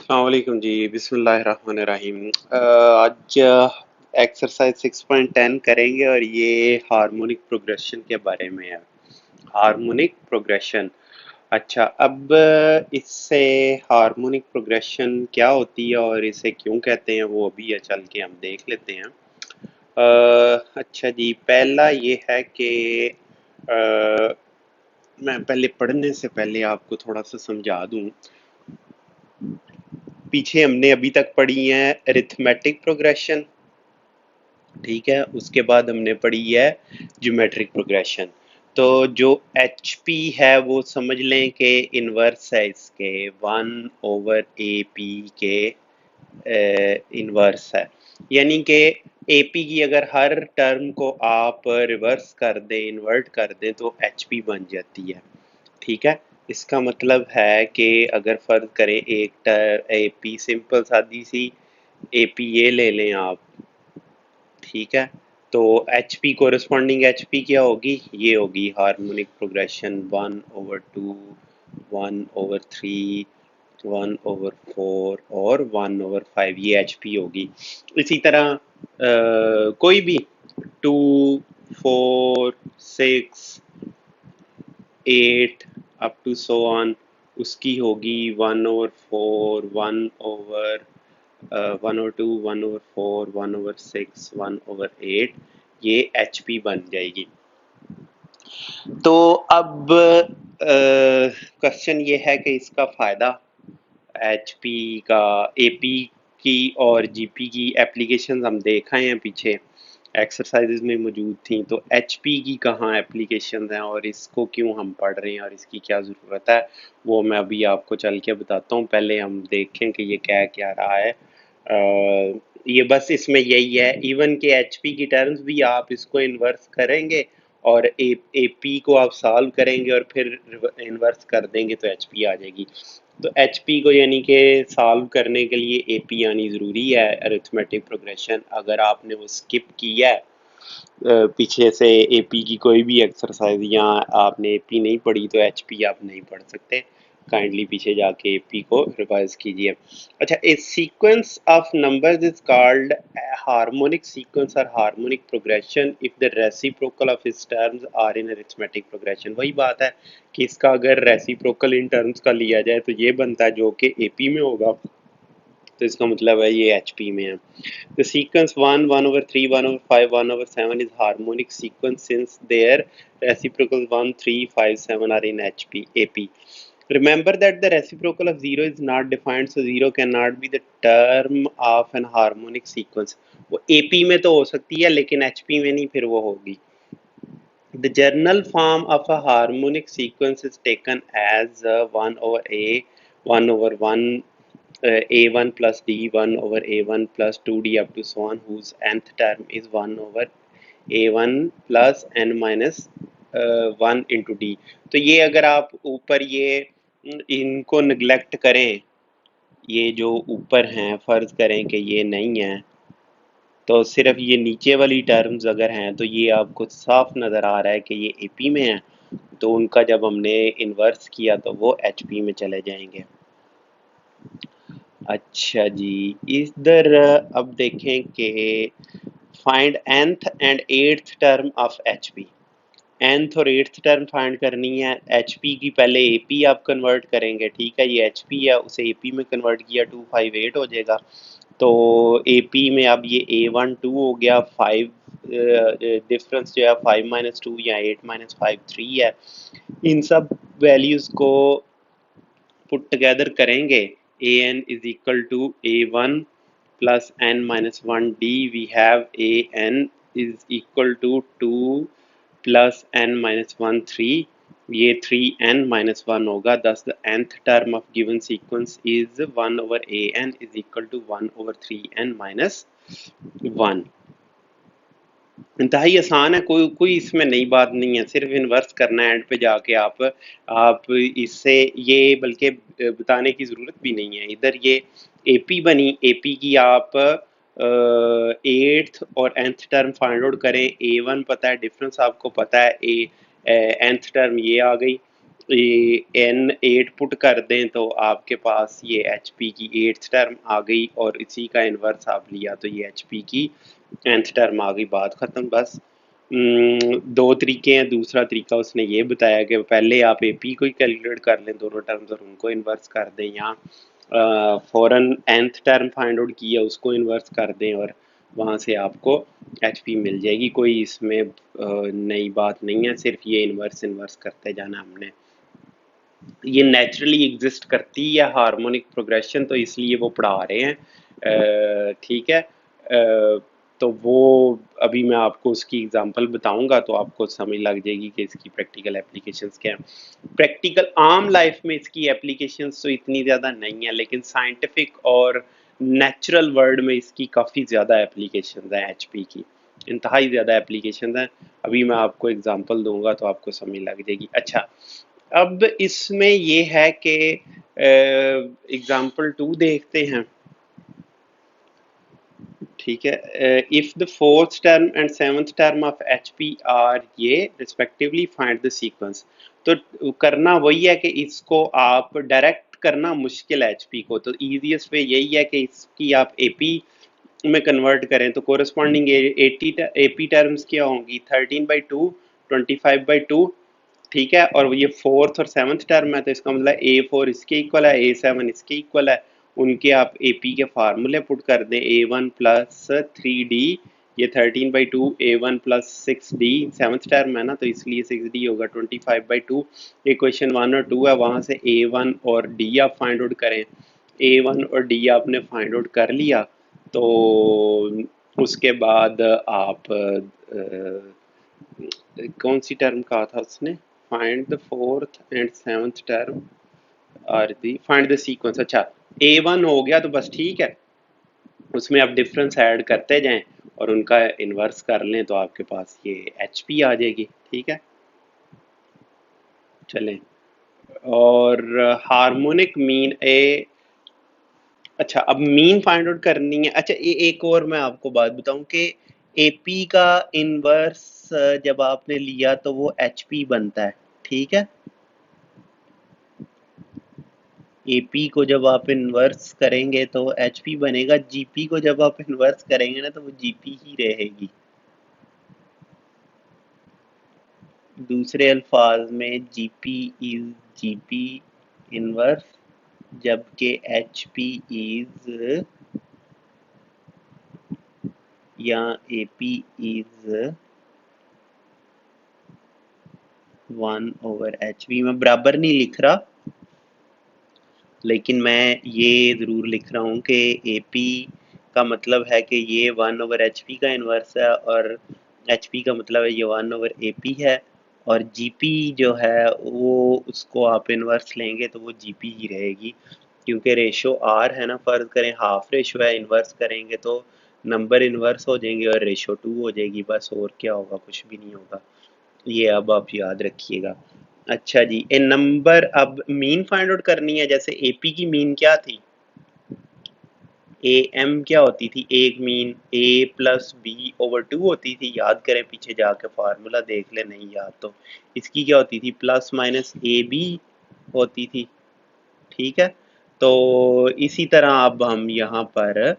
अस्सलाम वालेकुम जी, बिस्मिल्लाहिर्रहमानिर्रहीम। आज एक्सरसाइज 6.10 करेंगे और ये हार्मोनिक प्रोग्रेशन के बारे में है। Harmonic progression. अच्छा, अब इससे हार्मोनिक प्रोग्रेशन क्या होती है और इसे क्यों कहते हैं वो अभी ये चल के हम देख लेते हैं। अच्छा जी, पहला ये है कि मैं पहले पढ़ने से पहले आपको थोड़ा सा समझा दूं। पीछे हमने अभी तक पढ़ी है अरिथमेटिक प्रोग्रेशन, ठीक है। उसके बाद हमने पढ़ी है ज्योमेट्रिक प्रोग्रेशन। तो जो एच पी है वो समझ लें कि इनवर्स है इसके 1/AP के इनवर्स है। यानी कि AP की अगर हर टर्म को आप रिवर्स कर दें, इन्वर्ट कर दें तो एच पी बन जाती है, ठीक है। इसका मतलब है कि अगर फर्ज करें एक AP सिंपल सादी सी AP ये ले लें आप, ठीक है। तो H P corresponding H P क्या होगी, ये होगी हार्मोनिक प्रोग्रेशन 1/2, 1/3, 1/4 और 1/5, ये एच पी होगी। इसी तरह कोई भी 2, 4, 6, 8 अप टू सो ऑन, उसकी होगी 1/4, 1/2, 1/4, 1/6, 1/8, ये एच पी बन जाएगी। तो अब क्वेश्चन ये है कि इसका फायदा, एच पी का, ए पी की और जी पी की एप्लीकेशन हम देख आए हैं पीछे एक्सरसाइजेज में मौजूद थी। तो एच पी की कहाँ एप्लीकेशन हैं और इसको क्यों हम पढ़ रहे हैं और इसकी क्या ज़रूरत है, वो मैं अभी आपको चल के बताता हूँ। पहले हम देखें कि ये क्या क्या रहा है। ये बस इसमें यही है, इवन के एच पी की टर्म्स भी आप इसको इन्वर्स करेंगे और ए पी को आप सॉल्व करेंगे और फिर इन्वर्स कर देंगे तो एच पी आ जाएगी। तो एच पी को यानी कि सॉल्व करने के लिए ए पी आनी ज़रूरी है, अरिथमेटिक प्रोग्रेशन। अगर आपने वो स्किप किया है पीछे से एपी की कोई भी एक्सरसाइज या आपने एपी नहीं पढ़ी तो एचपी आप नहीं पढ़ सकते। काइंडली पीछे जाके एपी को रिवाइज कीजिए। अच्छा, a sequence of numbers is called harmonic sequence और harmonic progression if the reciprocal of its terms are in arithmetic progression. वही बात है कि इसका अगर रेसिप्रोकल इन टर्म्स का लिया जाए तो ये बनता है जो कि एपी में होगा, तो इसका मतलब है ये एचपी में है। The sequence 1, 1/3, 1/5, 1/7 is harmonic sequence since their reciprocals 1, 3, 5, 7 are in HP, AP. Remember that the reciprocal of 0 is not defined, so 0 cannot be the term of an harmonic sequence. वो AP में तो हो सकती है लेकिन HP में नहीं, फिर वो होगी। The general form of a harmonic sequence is taken as 1/A, 1/1, a1 plus d1 over a1 plus 2d up to so on, whose nth term is 1 over a1 plus n minus 1 into d। तो ये अगर आप ऊपर ये इनको neglect करें, ये जो ऊपर हैं फर्ज करें कि ये नहीं है, तो सिर्फ ये नीचे वाली टर्म्स अगर हैं तो ये आपको साफ नज़र आ रहा है कि ये एपी में है, तो उनका जब हमने इन्वर्स किया तो वो एचपी में चले जाएंगे। अच्छा जी, इधर अब देखें कि find nth and eighth term of HP. nth और एट्थ टर्म फाइंड करनी है। एचपी की पहले एपी आप कन्वर्ट करेंगे, ठीक है। ये एचपी है, उसे एपी में कन्वर्ट किया 258 हो जाएगा। तो एपी में अब ये A1 2 हो गया, 5 डिफरेंस जो है 5 - 2 या 8 - 5 3 है। इन सब वैल्यूज़ को पुट टुगेदर करेंगे, an is equal to a1 plus n minus 1 d, we have an is equal to 2 plus n minus 1 3, ये 3n minus 1 होगा। thus the nth term of given sequence is 1 over an is equal to 1 over 3n minus 1। इंतहाई आसान है, कोई कोई इसमें नई बात नहीं है, सिर्फ इन्वर्स करना है एंड पे जाके। आप इससे ये बल्कि बताने की ज़रूरत भी नहीं है। इधर ये एपी बनी, एपी की आप एट्थ और nth टर्म फाइंड आउट करें। A1 पता है, डिफरेंस आपको पता है, ए nth टर्म ये आ गई, ये n 8 पुट कर दें तो आपके पास ये HP की 8th टर्म आ गई और इसी का इन्वर्स आप लिया तो ये HP की nth टर्म आ गई, बात ख़त्म बस। दो तरीके हैं, दूसरा तरीका उसने ये बताया कि पहले आप AP को ही कैलकुलेट कर लें दोनों टर्म्स और उनको इन्वर्स कर दें, या फ़ौरन nth टर्म फाइंड आउट किया उसको इन्वर्स कर दें और वहाँ से आपको HP मिल जाएगी। कोई इसमें नई बात नहीं है, सिर्फ ये इन्वर्स करते जाना हमने। ये नेचुरली एग्जिस्ट करती है हार्मोनिक प्रोग्रेशन, तो इसलिए वो पढ़ा रहे हैं, ठीक है। तो वो अभी मैं आपको उसकी एग्जांपल बताऊंगा तो आपको समझ लग जाएगी कि इसकी प्रैक्टिकल एप्लीकेशंस क्या हैं। प्रैक्टिकल आम लाइफ में इसकी एप्लीकेशंस तो इतनी ज़्यादा नहीं है, लेकिन साइंटिफिक और नेचुरल वर्ल्ड में इसकी काफ़ी ज़्यादा एप्लीकेशंस हैं, एचपी की इंतहाई ज़्यादा एप्लीकेशंस हैं। अभी मैं आपको एग्जांपल दूंगा तो आपको समझ लग जाएगी। अच्छा, अब इसमें ये है कि एग्जाम्पल 2 देखते हैं, ठीक है। If the fourth term and seventh term of HP are ये रिस्पेक्टिवली फाइंड द सीक्वेंस। तो करना वही है कि इसको आप डायरेक्ट करना मुश्किल है एचपी को, तो इजीएस्ट वे यही है कि इसकी आप एपी में कन्वर्ट करें तो कोरस्पॉन्डिंग एपी टर्म्स क्या होंगी, 13/2, 25/2, ठीक है। और ये फोर्थ और सेवंथ टर्म है तो इसका मतलब A4 इसके इक्वल है, A7 इसके इक्वल है। उनके आप AP के फार्मूले पुट कर दें, A1 प्लस 3D, ये 13/2, A1 plus 6D, seventh term है ना तो इसलिए 6D होगा, 25/2। इक्वेशन 1 और 2 है, वहाँ से A1 और D आप फाइंड आउट करें। A1 और D आपने फाइंड आउट कर लिया तो उसके बाद आप कौन सी टर्म कहा था उसने, find the fourth and seventh term are दी, फाइंड द सीक्वेंस। अच्छा, A1 हो गया तो बस ठीक है, उसमें आप डिफरेंस ऐड करते जाएं और उनका इन्वर्स कर लें तो आपके पास ये HP आ जाएगी, ठीक है। चलें, और हार्मोनिक मीन ए, अच्छा अब मीन फाइंड आउट करनी है। अच्छा, एक और मैं आपको बात बताऊं कि AP का इन्वर्स जब आपने लिया तो वो HP बनता है, ठीक है। AP को जब आप इन्वर्स करेंगे तो HP बनेगा, GP को जब आप इन्वर्स करेंगे ना तो वो GP ही रहेगी। दूसरे अल्फाज में GP इज GP इन्वर्स, जबकि HP इज या AP इज 1/HP। मैं बराबर नहीं लिख रहा, लेकिन मैं ये ज़रूर लिख रहा हूँ कि AP का मतलब है कि ये 1/HP का इन्वर्स है और HP का मतलब है ये 1/AP है, और GP जो है वो उसको आप इन्वर्स लेंगे तो वो GP ही रहेगी, क्योंकि रेशो R है ना, फ़र्ज़ करें हाफ रेशो है, इन्वर्स करेंगे तो नंबर इन्वर्स हो जाएंगे और रेशो 2 हो जाएगी, बस और क्या होगा, कुछ भी नहीं होगा। ये अब आप याद रखिएगा। अच्छा जी, ए नंबर, अब मीन फाइंड आउट करनी है। जैसे AP की मीन क्या थी, AM क्या होती थी, एक मीन A+B/2 होती थी, याद करें पीछे जाके फार्मूला देख ले, नहीं याद तो इसकी क्या होती थी, +-AB होती थी, ठीक है। तो इसी तरह अब हम यहाँ पर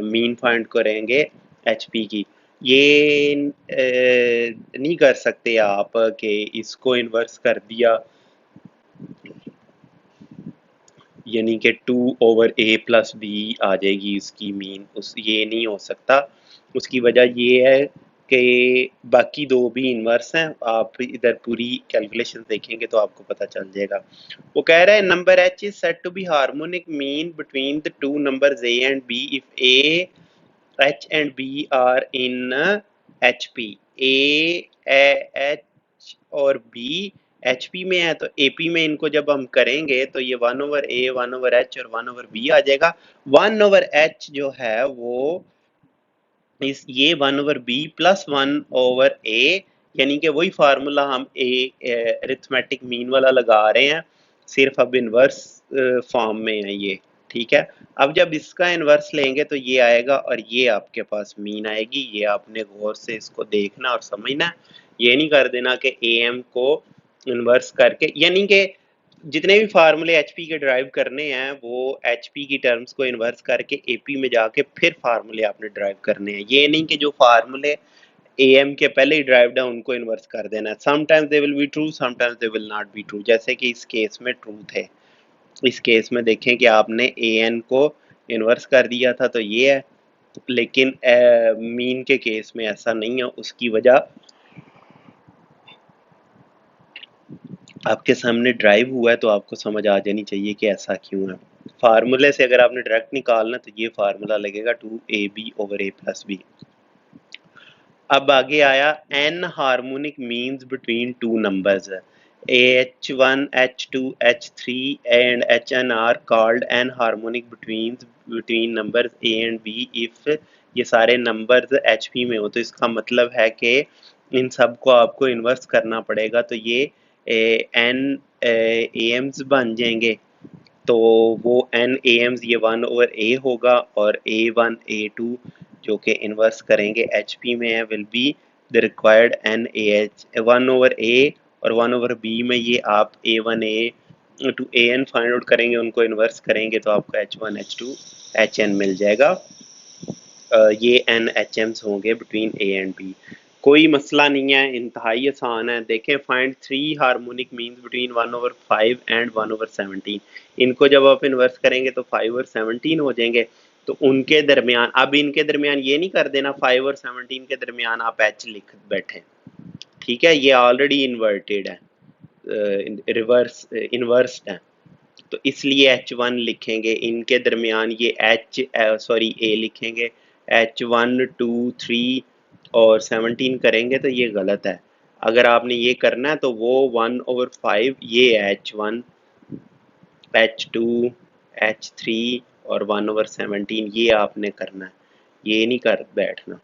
मीन फाइंड करेंगे HP की। ये नहीं कर सकते आप कि इसको इन्वर्स कर दिया यानी कि 2/A+B आ जाएगी उसकी मीन, उस ये नहीं हो सकता। उसकी वजह ये है कि बाकी दो भी इन्वर्स हैं, आप इधर पूरी कैलकुलेशन देखेंगे तो आपको पता चल जाएगा। वो कह रहा है number H is said to be harmonic mean between the two numbers A and B if A, H and B are in HP। H और B HP में है तो AP में इनको जब हम करेंगे तो ये 1/A, 1/H और 1/B आ जाएगा। 1/H जो है वो इस ये 1/B प्लस 1/A, यानी कि वही फार्मूला हम अरिथमेटिक मीन वाला लगा रहे हैं, सिर्फ अब इन्वर्स फॉर्म में है ये, ठीक है। अब जब इसका इन्वर्स लेंगे तो ये आएगा और ये आपके पास मीन आएगी। ये आपने गौर से इसको देखना और समझना, ये नहीं कर देना कि AM को इन्वर्स करके, यानी कि जितने भी फार्मूले एचपी के ड्राइव करने हैं वो एचपी की टर्म्स को इन्वर्स करके एपी में जाके फिर फार्मूले आपने ड्राइव करने हैं। ये नहीं कि जो फार्मूले एएम के पहले ही ड्राइव्ड है उनको इन्वर्स कर देना है। Sometimes they will be true, sometimes they will not be true, जैसे कि इस केस में ट्रू थे। इस केस में देखें कि आपने ए एन को इन्वर्स कर दिया था तो ये है, लेकिन मीन के केस में ऐसा नहीं है। उसकी वजह आपके सामने ड्राइव हुआ है तो आपको समझ आ जानी चाहिए कि ऐसा क्यों है। फार्मूले से अगर आपने डायरेक्ट निकालना तो ये फार्मूला लगेगा 2ab over a plus b। अब आगे आया n harmonic means between two numbers. h1 h2 h3 and hn are called n harmonic between numbers a and b if ये सारे नंबर्स hp में हो। तो इसका मतलब है कि इन सब को आपको इन्वर्स करना पड़ेगा तो ये n एम्स बन जाएंगे। तो वो n एम्स ये 1 ओवर a होगा और a1 a2 जो कि इन्वर्स करेंगे hp में है will be the required n ah 1 over a और 1 ओवर b में ये आप a1 a two an find out करेंगे, उनको इन्वर्स करेंगे तो आपको h1 h2 hn मिल जाएगा। ये n HMs होंगे बिटवीन a एंड b। कोई मसला नहीं है, इंतहाई आसान है। देखें find 3 harmonic means between 1 over 5 and 1 over 17। इनको जब आप इन्वर्स करेंगे तो 5 और 17 हो जाएंगे। तो उनके दरमियान, अब इनके दरमियान ये नहीं कर देना 5 और 17 के दरमियान आप h लिख बैठे, ठीक है, ये ऑलरेडी इन्वर्टेड है, रिवर्स इन्वर्स्ड है, तो इसलिए h1 लिखेंगे। इनके दरमियान ये a लिखेंगे, h1 2 3 और 17 करेंगे तो ये गलत है। अगर आपने ये करना है तो वो 1 ओवर 5 ये h1 h2 h3 और 1 ओवर 17 ये आपने करना है, ये नहीं कर बैठना।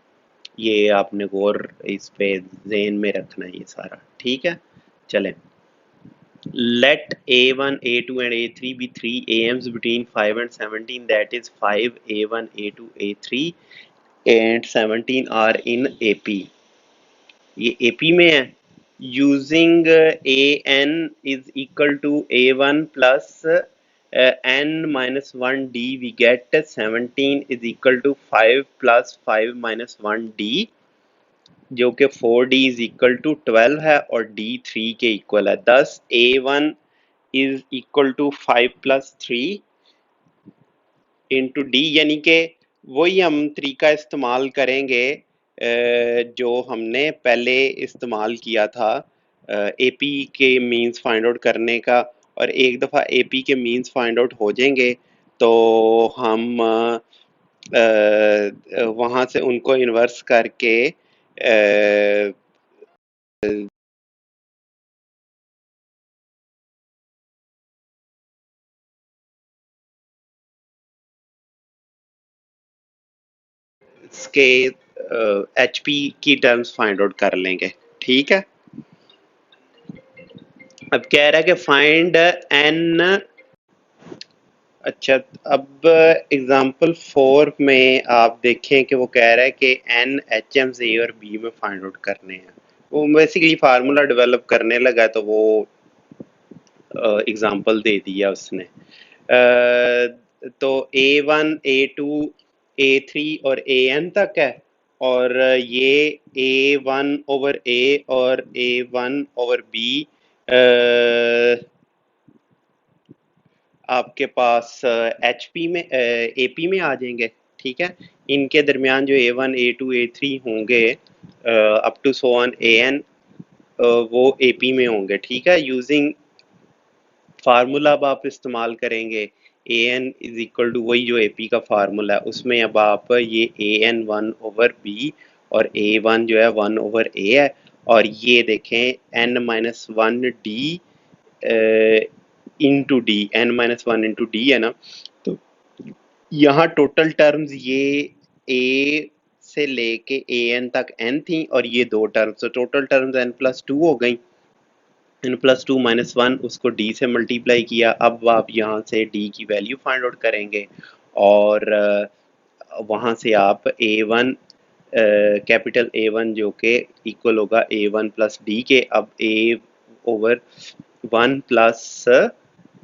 ये आपने गौर इस पे ज़हन में रखना है ये सारा, ठीक है। चलें, let a1 a2 and a3 be 3 AMs between 5 and 17, that is 5 a1 a2 a3 and 17 are in AP। ये AP में है। using an is equal to a1 plus n minus 1 d we get 17 is equal to 5 plus 5 minus 1 d जो कि 4d is equal to 12 है और d 3 के equal है। thus a1 is equal to 5 plus 3 into d, यानी कि वही हम तरीका इस्तेमाल करेंगे जो हमने पहले इस्तेमाल किया था एपी के मीन्स फाइंड आउट करने का। और एक दफ़ा एपी के मीन्स फाइंड आउट हो जाएंगे तो हम वहाँ से उनको इन्वर्स करके इसके एचपी की टर्म्स फाइंड आउट कर लेंगे, ठीक है। अब कह रहा है कि फाइंड एन, अच्छा अब एग्जांपल 4 में आप देखें कि वो कह रहा है कि एन एच एम ए और बी में फाइंड आउट करने हैं। वो बेसिकली फार्मूला डेवलप करने लगा तो वो एग्जांपल दे दिया उसने। तो A1 A2 A3 और AN तक है और ये A1 ओवर A और A1 ओवर B आपके पास HP में AP में आ जाएंगे, ठीक है। इनके दरमियान जो A1 A2 A3 होंगे up to so on AN वो AP में होंगे, ठीक है। यूजिंग फार्मूला अब आप इस्तेमाल करेंगे A N is equal to वही जो ए पी का फार्मूला है उसमें अब आप ये ए एन 1 ओवर बी और ए वन जो है 1 ओवर ए है और ये देखें n minus one d into d, n minus one into d है ना। तो यहाँ टोटल टर्म्स ये ए से लेके ए एन तक एन थी और ये दो टर्म्स, तो total terms n plus two हो गई। n plus two minus one उसको d से मल्टीप्लाई किया। अब आप यहाँ से d की वैल्यू फाइंड आउट करेंगे और वहाँ से आप a1 कैपिटल A1 जो कि इक्वल होगा A1 प्लस डी के। अब ओवर 1 प्लस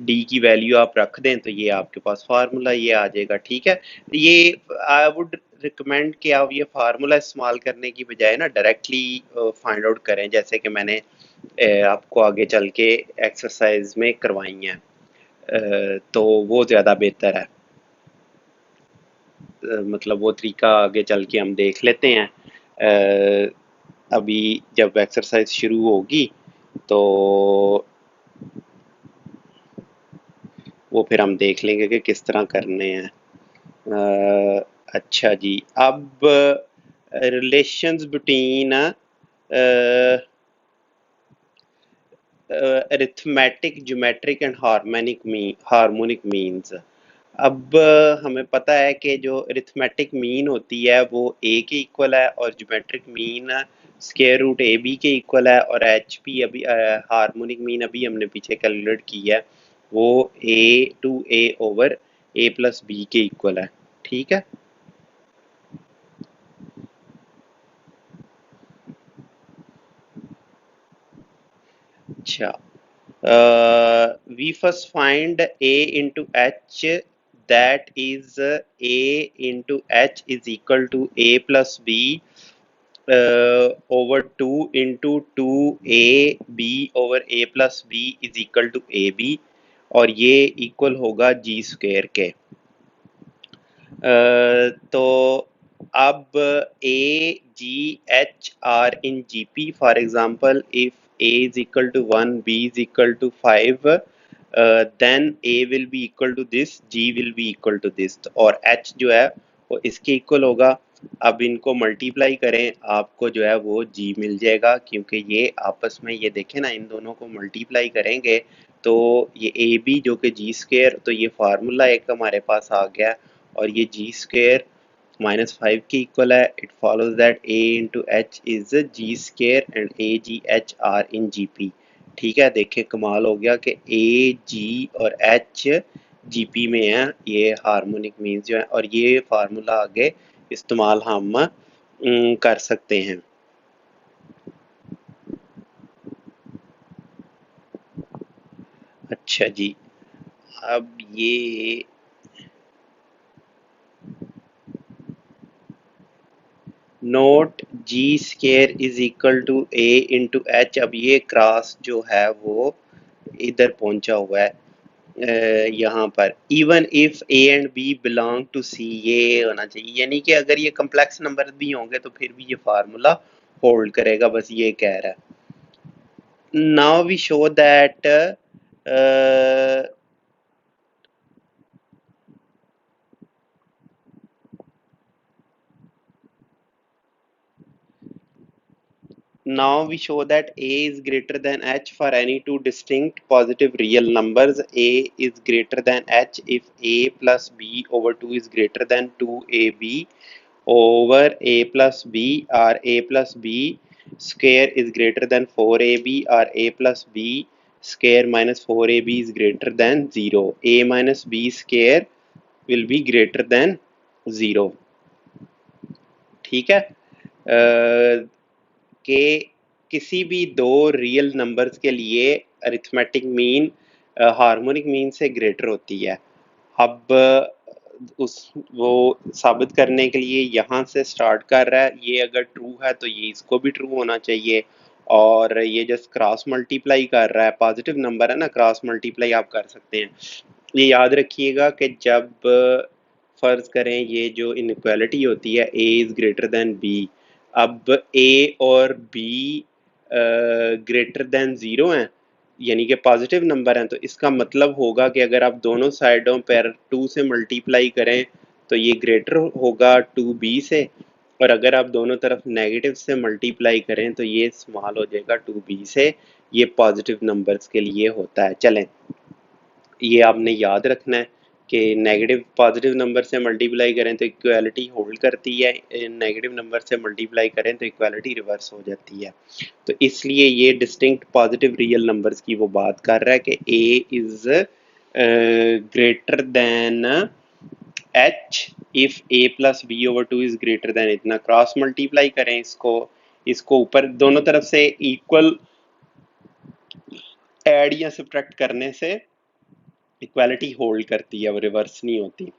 डी की वैल्यू आप रख दें तो ये आपके पास फार्मूला ये आ जाएगा। ठीक है, ये आई वुड रिकमेंड कि आप ये फार्मूला इस्तेमाल करने की बजाय ना डायरेक्टली फाइंड आउट करें, जैसे कि मैंने आपको आगे चल के एक्सरसाइज में करवाई हैं। तो वो ज़्यादा बेहतर है। मतलब वो तरीका आगे चल के हम देख लेते हैं। अभी जब एक्सरसाइज शुरू होगी तो वो फिर हम देख लेंगे कि किस तरह करने हैं। अच्छा जी, अब relations between arithmetic, geometric and harmonic means. अब हमें पता है कि जो अरिथमेटिक मीन होती है वो ए के इक्वल है और geometric mean square root A B के इक्वल है, और एच पी अभी हार्मोनिक मीन अभी हमने पीछे कैलकुलेट की है वो A two A over A plus B के इक्वल है। ठीक है, अच्छा, we first find a into h, that is a into h is equal to a plus b over 2 into 2 a b over a plus b is equal to a b, और ये equal होगा जी square के। तो अब A, G, H are in GP. For example, if A is equal to 1, B is equal to 5, then A will be equal to this, G will be equal to this, और H जो है वो इसके equal होगा। अब इनको multiply करें, आपको जो है वो G मिल जाएगा, क्योंकि ये आपस में, ये देखें ना, इन दोनों को मल्टीप्लाई करेंगे तो ये ए बी जो कि जी स्क्वायर, तो ये फार्मूला एक हमारे पास आ गया, और ये जी स्क्वायर -5 के इक्वल है। It follows that a into h is g square and a g h are in G P. ठीक है, देखें कमाल हो गया कि ए जी और एच जी पी में है, ये हार्मोनिक मीन्स जो है, और ये फार्मूला आगे इस्तेमाल हम कर सकते हैं। अच्छा जी, अब ये note g square is equal to a into h. अब ये क्रॉस जो है वो इधर पहुंचा हुआ है यहाँ पर। Even if A and B belong to C, ये होना चाहिए, यानी कि अगर ये कम्प्लेक्स नंबर भी होंगे तो फिर भी ये फार्मूला होल्ड करेगा, बस ये कह रहा है। Now we show that now we show that a is greater than h for any two distinct positive real numbers. A is greater than h if a plus b over 2 is greater than 2ab over a plus b, or a plus b square is greater than 4ab, or a plus b square minus 4ab is greater than 0. A minus b square will be greater than 0. ठीक है, कि किसी भी दो real numbers के लिए arithmetic mean harmonic mean से greater होती है। अब उस वो साबित करने के लिए यहाँ से स्टार्ट कर रहा है, ये अगर ट्रू है तो ये इसको भी ट्रू होना चाहिए, और ये जस्ट क्रॉस मल्टीप्लाई कर रहा है, पॉजिटिव नंबर है ना, क्रॉस मल्टीप्लाई आप कर सकते हैं। ये याद रखिएगा कि जब फर्ज करें ये जो इनइक्वालिटी होती है ए इज ग्रेटर देन बी, अब ए और बी ग्रेटर देन ज़ीरो हैं, यानी कि पॉजिटिव नंबर हैं, तो इसका मतलब होगा कि अगर आप दोनों साइडों पर 2 से मल्टीप्लाई करें तो ये ग्रेटर होगा 2b से, और अगर आप दोनों तरफ नेगेटिव से मल्टीप्लाई करें तो ये स्मॉल हो जाएगा 2b से। ये पॉजिटिव नंबर्स के लिए होता है। चलें, ये आपने याद रखना है कि नेगेटिव पॉजिटिव नंबर से मल्टीप्लाई करें तो इक्वालिटी होल्ड करती है, नेगेटिव नंबर से मल्टीप्लाई करें तो इक्वालिटी रिवर्स हो जाती है। तो इसलिए ये डिस्टिंक्ट पॉजिटिव रियल नंबर्स की वो बात कर रहा है कि A is greater than H if A plus B over 2 is greater than इतना। क्रॉस मल्टीप्लाई करें इसको, इसको ऊपर दोनों तरफ से इक्वल ऐड या सब्ट्रैक्ट करने से इक्वालिटी होल्ड करती है, वो रिवर्स नहीं होती।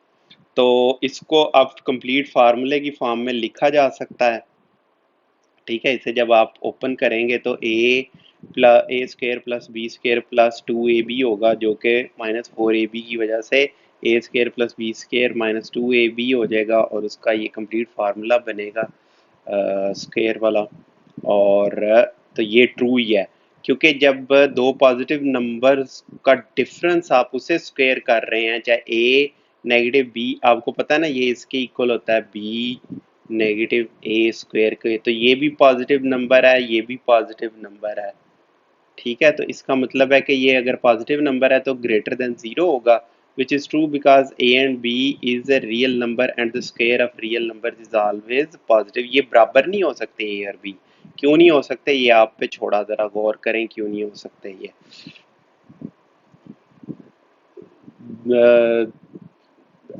तो इसको अब कंप्लीट फार्मूले की फॉर्म में लिखा जा सकता है। ठीक है, इसे जब आप ओपन करेंगे तो A square plus B square plus 2ab होगा, जो कि -4ab की वजह से A square plus B square -2ab हो जाएगा, और उसका ये कंप्लीट फार्मूला बनेगा स्क्वायर वाला। और तो ये ट्रू ही है, क्योंकि जब दो पॉजिटिव नंबर्स का डिफरेंस आप उसे स्क्वायर कर रहे हैं, चाहे ए नेगेटिव बी, आपको पता है ना ये इसके इक्वल होता है बी नेगेटिव ए स्क्वायर के, तो ये भी पॉजिटिव नंबर है, ये भी पॉजिटिव नंबर है। ठीक है, तो इसका मतलब है कि ये अगर पॉजिटिव नंबर है तो ग्रेटर देन 0 होगा, which is true because a and b is a real number and the square of real numbers is always positive। ये बराबर नहीं हो सकते a और b। क्यों नहीं हो सकते, ये आप पे छोड़ा, जरा गौर करें क्यों नहीं हो सकते ये।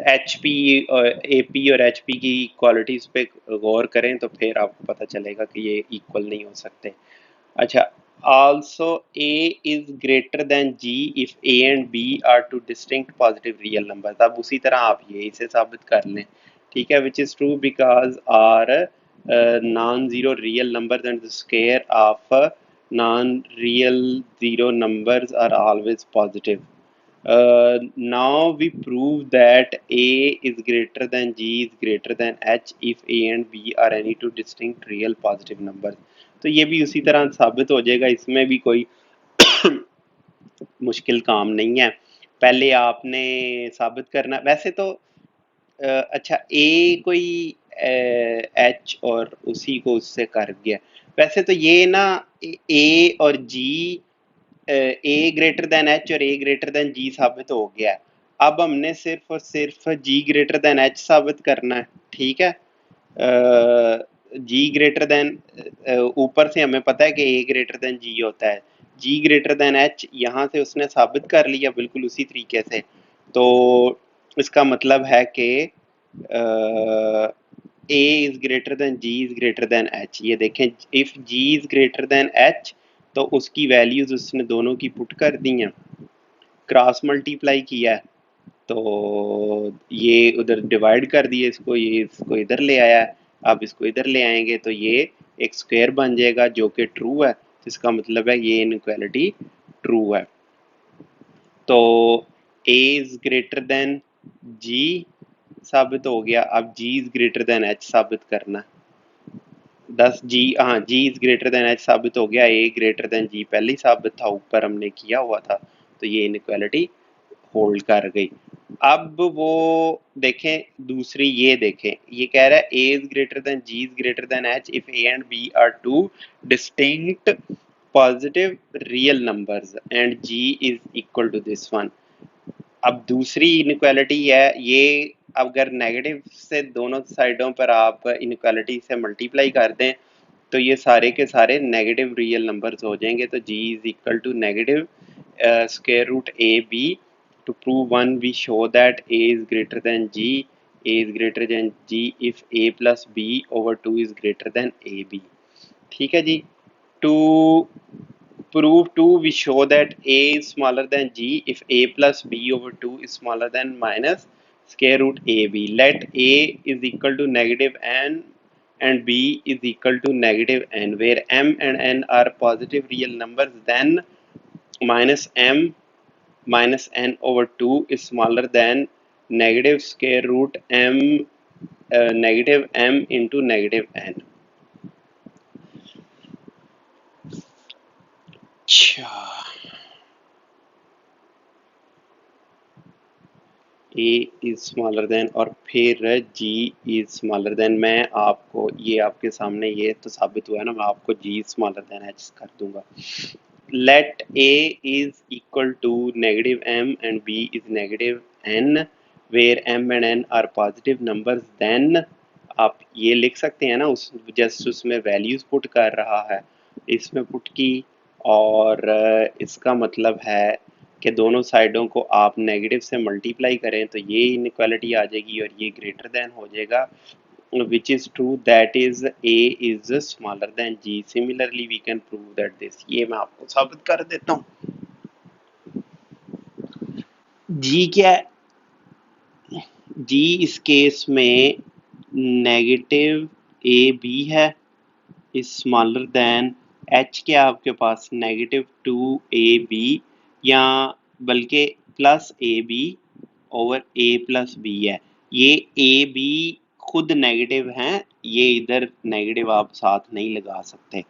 एच पी ए पी और एच पी की क्वालिटीज पे गौर करें तो फिर आपको पता चलेगा कि ये इक्वल नहीं हो सकते। अच्छा, also a is greater than g if a and b are two distinct positive real numbers। अब उसी तरह आप ये इसे साबित कर लें। ठीक है, which is true because are non-zero real numbers and the square of non-real zero numbers are always positive। Now we prove that a is greater than g is greater than h if a and b are any two distinct real positive numbers। तो ये भी उसी तरह साबित हो जाएगा, इसमें भी कोई मुश्किल काम नहीं है। पहले आपने साबित करना, वैसे तो अच्छा ए कोई एच और उसी को उससे कर गया। वैसे तो ये ना ए और जी, ए ग्रेटर देन एच और ए ग्रेटर देन जी साबित हो गया है। अब हमने सिर्फ और सिर्फ जी ग्रेटर देन एच साबित करना है। ठीक है, जी ग्रेटर देन, ऊपर से हमें पता है कि ए ग्रेटर देन जी होता है, जी ग्रेटर देन एच यहाँ से उसने साबित कर लिया बिल्कुल उसी तरीके से। तो इसका मतलब है कि A is greater than ji is greater than H. ये देखें, if G is greater than H तो उसकी वैल्यूज उसने दोनों की पुट कर दी हैं, क्रॉस मल्टीप्लाई किया है, तो ये उधर डिवाइड कर दिए इसको, ये इसको इधर ले आया है। अब इसको इधर ले आएंगे तो ये एक स्क्वायर बन जाएगा जो कि ट्रू है, जिसका मतलब है ये इनइक्वालिटी ट्रू है। तो a is greater than g साबित हो गया। अब g is greater than h साबित करना। 10g, हाँ g is greater than h साबित हो गया, a ग्रेटर देन g पहले ही साबित था, ऊपर हमने किया हुआ था, तो ये इनइक्वालिटी होल्ड कर गई। अब वो देखें दूसरी, ये देखें, ये कह रहा है a is greater than g is greater than h if a and b are two distinct positive real numbers and g is equal to this one. अब दूसरी इनइक्वालिटी है ये, अगर नेगेटिव से दोनों साइडों पर आप इनइक्वालिटी से मल्टीप्लाई कर दें तो ये सारे के सारे नेगेटिव रियल नंबर्स हो जाएंगे। तो g is equal to negative square root A B. To prove one we show that a is greater than g, a is greater than g if a plus b over 2 is greater than A B. ठीक है जी। To prove 2 we show that a is smaller than g if a plus b over 2 is smaller than minus square root ab। Let a is equal to negative n and b is equal to negative n, where m and n are positive real numbers, then minus m minus n over 2 is smaller than negative square root m negative m into negative n। अच्छा, a is smaller then और फिर g is smaller then. मैं आपको ये आपके सामने ये तो साबित हुआ है ना, मैं आपको g स्मॉलर देन h कर दूंगा। Let a is equal to negative m and b is negative n, where m and n are positive numbers, then आप ये लिख सकते हैं ना, उस जस्ट उसमें वैल्यूज पुट कर रहा है, इसमें पुट की, और इसका मतलब है कि दोनों साइडों को आप नेगेटिव से मल्टीप्लाई करें तो ये इनइक्वालिटी आ जाएगी और ये ग्रेटर देन हो जाएगा, which is true that is a is smaller than g। similarly we can prove that this, ये मैं आपको साबित कर देता हूँ। जी क्या है? जी इस केस में नेगेटिव ए बी है इज स्मॉलर देन एच क्या आपके पास नेगेटिव टू ए बी या बल्कि plus a b over A plus b है। ये ए बी खुद नेगेटिव हैं, ये इधर नेगेटिव आप साथ नहीं लगा सकते।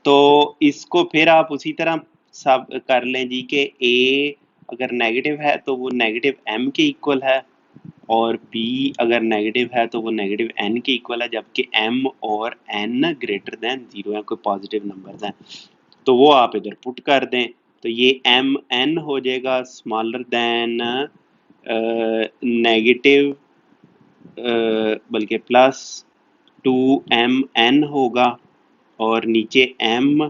तो इसको फिर आप उसी तरह सब कर लें जी कि ए अगर नेगेटिव है तो वो नेगेटिव एम के इक्वल है और बी अगर नेगेटिव है तो वो नेगेटिव एन के इक्वल है, जबकि एम और एन ग्रेटर देन जीरो है, कोई पॉजिटिव नंबर्स हैं तो वो आप इधर पुट कर दें। तो ये एम एन हो जाएगा स्मॉलर देन नेगेटिव बल्कि प्लस टू एम एन होगा और नीचे एम,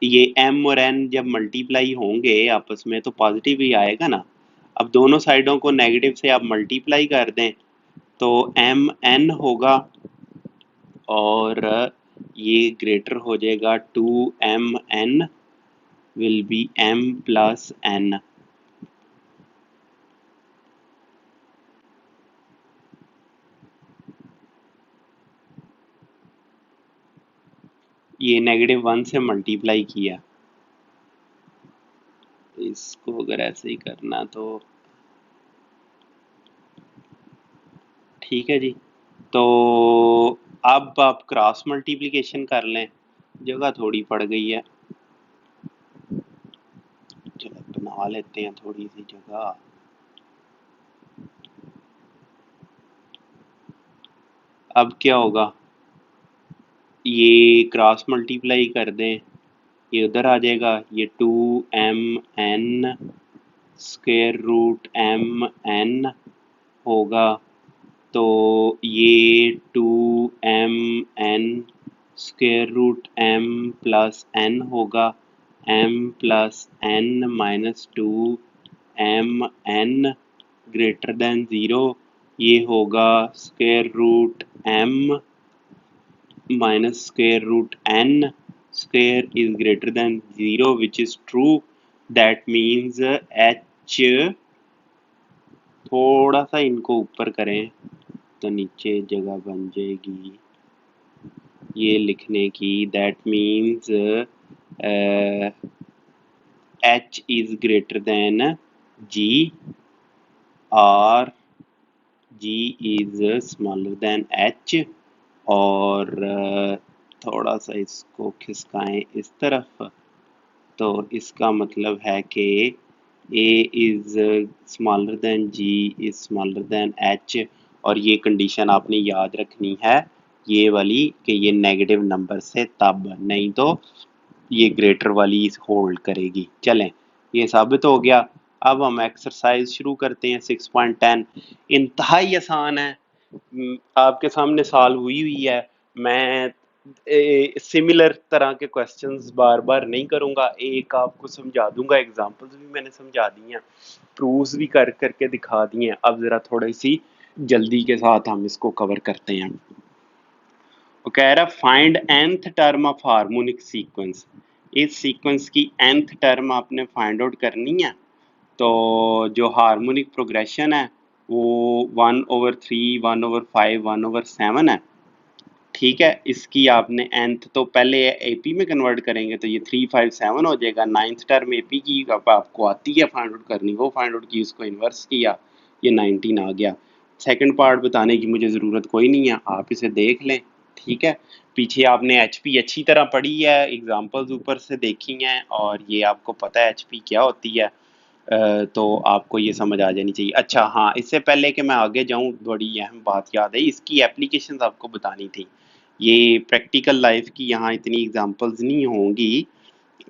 ये एम और एन जब मल्टीप्लाई होंगे आपस में तो पॉजिटिव ही आएगा ना। अब दोनों साइडों को नेगेटिव से आप मल्टीप्लाई कर दें तो एम एन होगा और ये ग्रेटर हो जाएगा two M n will be m plus n. ये नेगेटिव वन से मल्टीप्लाई किया, इसको अगर ऐसे ही करना तो ठीक है जी। तो अब आप क्रॉस मल्टीप्लिकेशन कर लें, जगह थोड़ी पड़ गई है, चलो बना लेते हैं थोड़ी सी जगह। अब क्या होगा, ये क्रॉस मल्टीप्लाई कर दें, ये उधर आ जाएगा, ये two M N square root M N होगा तो ये two M N square root M plus N होगा, M plus N minus two M N greater than zero, ये होगा square root M minus square root n square is greater than 0 which is true. That means h, थोड़ा सा इनको ऊपर करें तो नीचे जगह बन जाएगी ये लिखने की। That means h is greater than g or g is smaller than h और थोड़ा सा इसको खिसकाएं इस तरफ तो इसका मतलब है कि a is smaller than g is smaller than h और ये कंडीशन आपने याद रखनी है ये वाली कि ये नेगेटिव नंबर से तब, नहीं तो ये ग्रेटर वाली होल्ड करेगी। चलें ये साबित हो गया। अब हम एक्सरसाइज शुरू करते हैं 6.10। इंतहाई आसान है, आपके सामने सॉल्व हुई है। मैं सिमिलर तरह के क्वेश्चंस बार बार नहीं करूंगा, एक आपको समझा दूंगा, एग्जांपल्स भी मैंने समझा दी हैं, प्रूव्स भी कर करके दिखा दिए हैं। अब ज़रा थोड़ी सी जल्दी के साथ हम इसको कवर करते हैं। वो कह रहा find nth term of harmonic sequence, इस सीक्वेंस की nth टर्म आपने फाइंड आउट करनी है। तो जो हार्मोनिक प्रोग्रेशन है वो 1/3, 1/5, 1/7 है, ठीक है। इसकी आपने nth तो पहले एपी में कन्वर्ट करेंगे तो ये 357 हो जाएगा। नाइन्थ टर्म एपी की आपको आती है फाइंड आउट करनी, वो फाइंड आउट की, उसको इन्वर्स किया, ये 19 आ गया। सेकंड पार्ट बताने की मुझे ज़रूरत कोई नहीं है, आप इसे देख लें, ठीक है। पीछे आपने एचपी अच्छी तरह पढ़ी है, एग्जांपल्स ऊपर से देखी हैं और ये आपको पता है एचपी क्या होती है, तो आपको ये समझ आ जानी चाहिए। अच्छा हाँ, इससे पहले कि मैं आगे जाऊँ बड़ी अहम बात याद है, इसकी एप्लीकेशंस आपको बतानी थी। ये प्रैक्टिकल लाइफ की यहाँ इतनी एग्जांपल्स नहीं होंगी,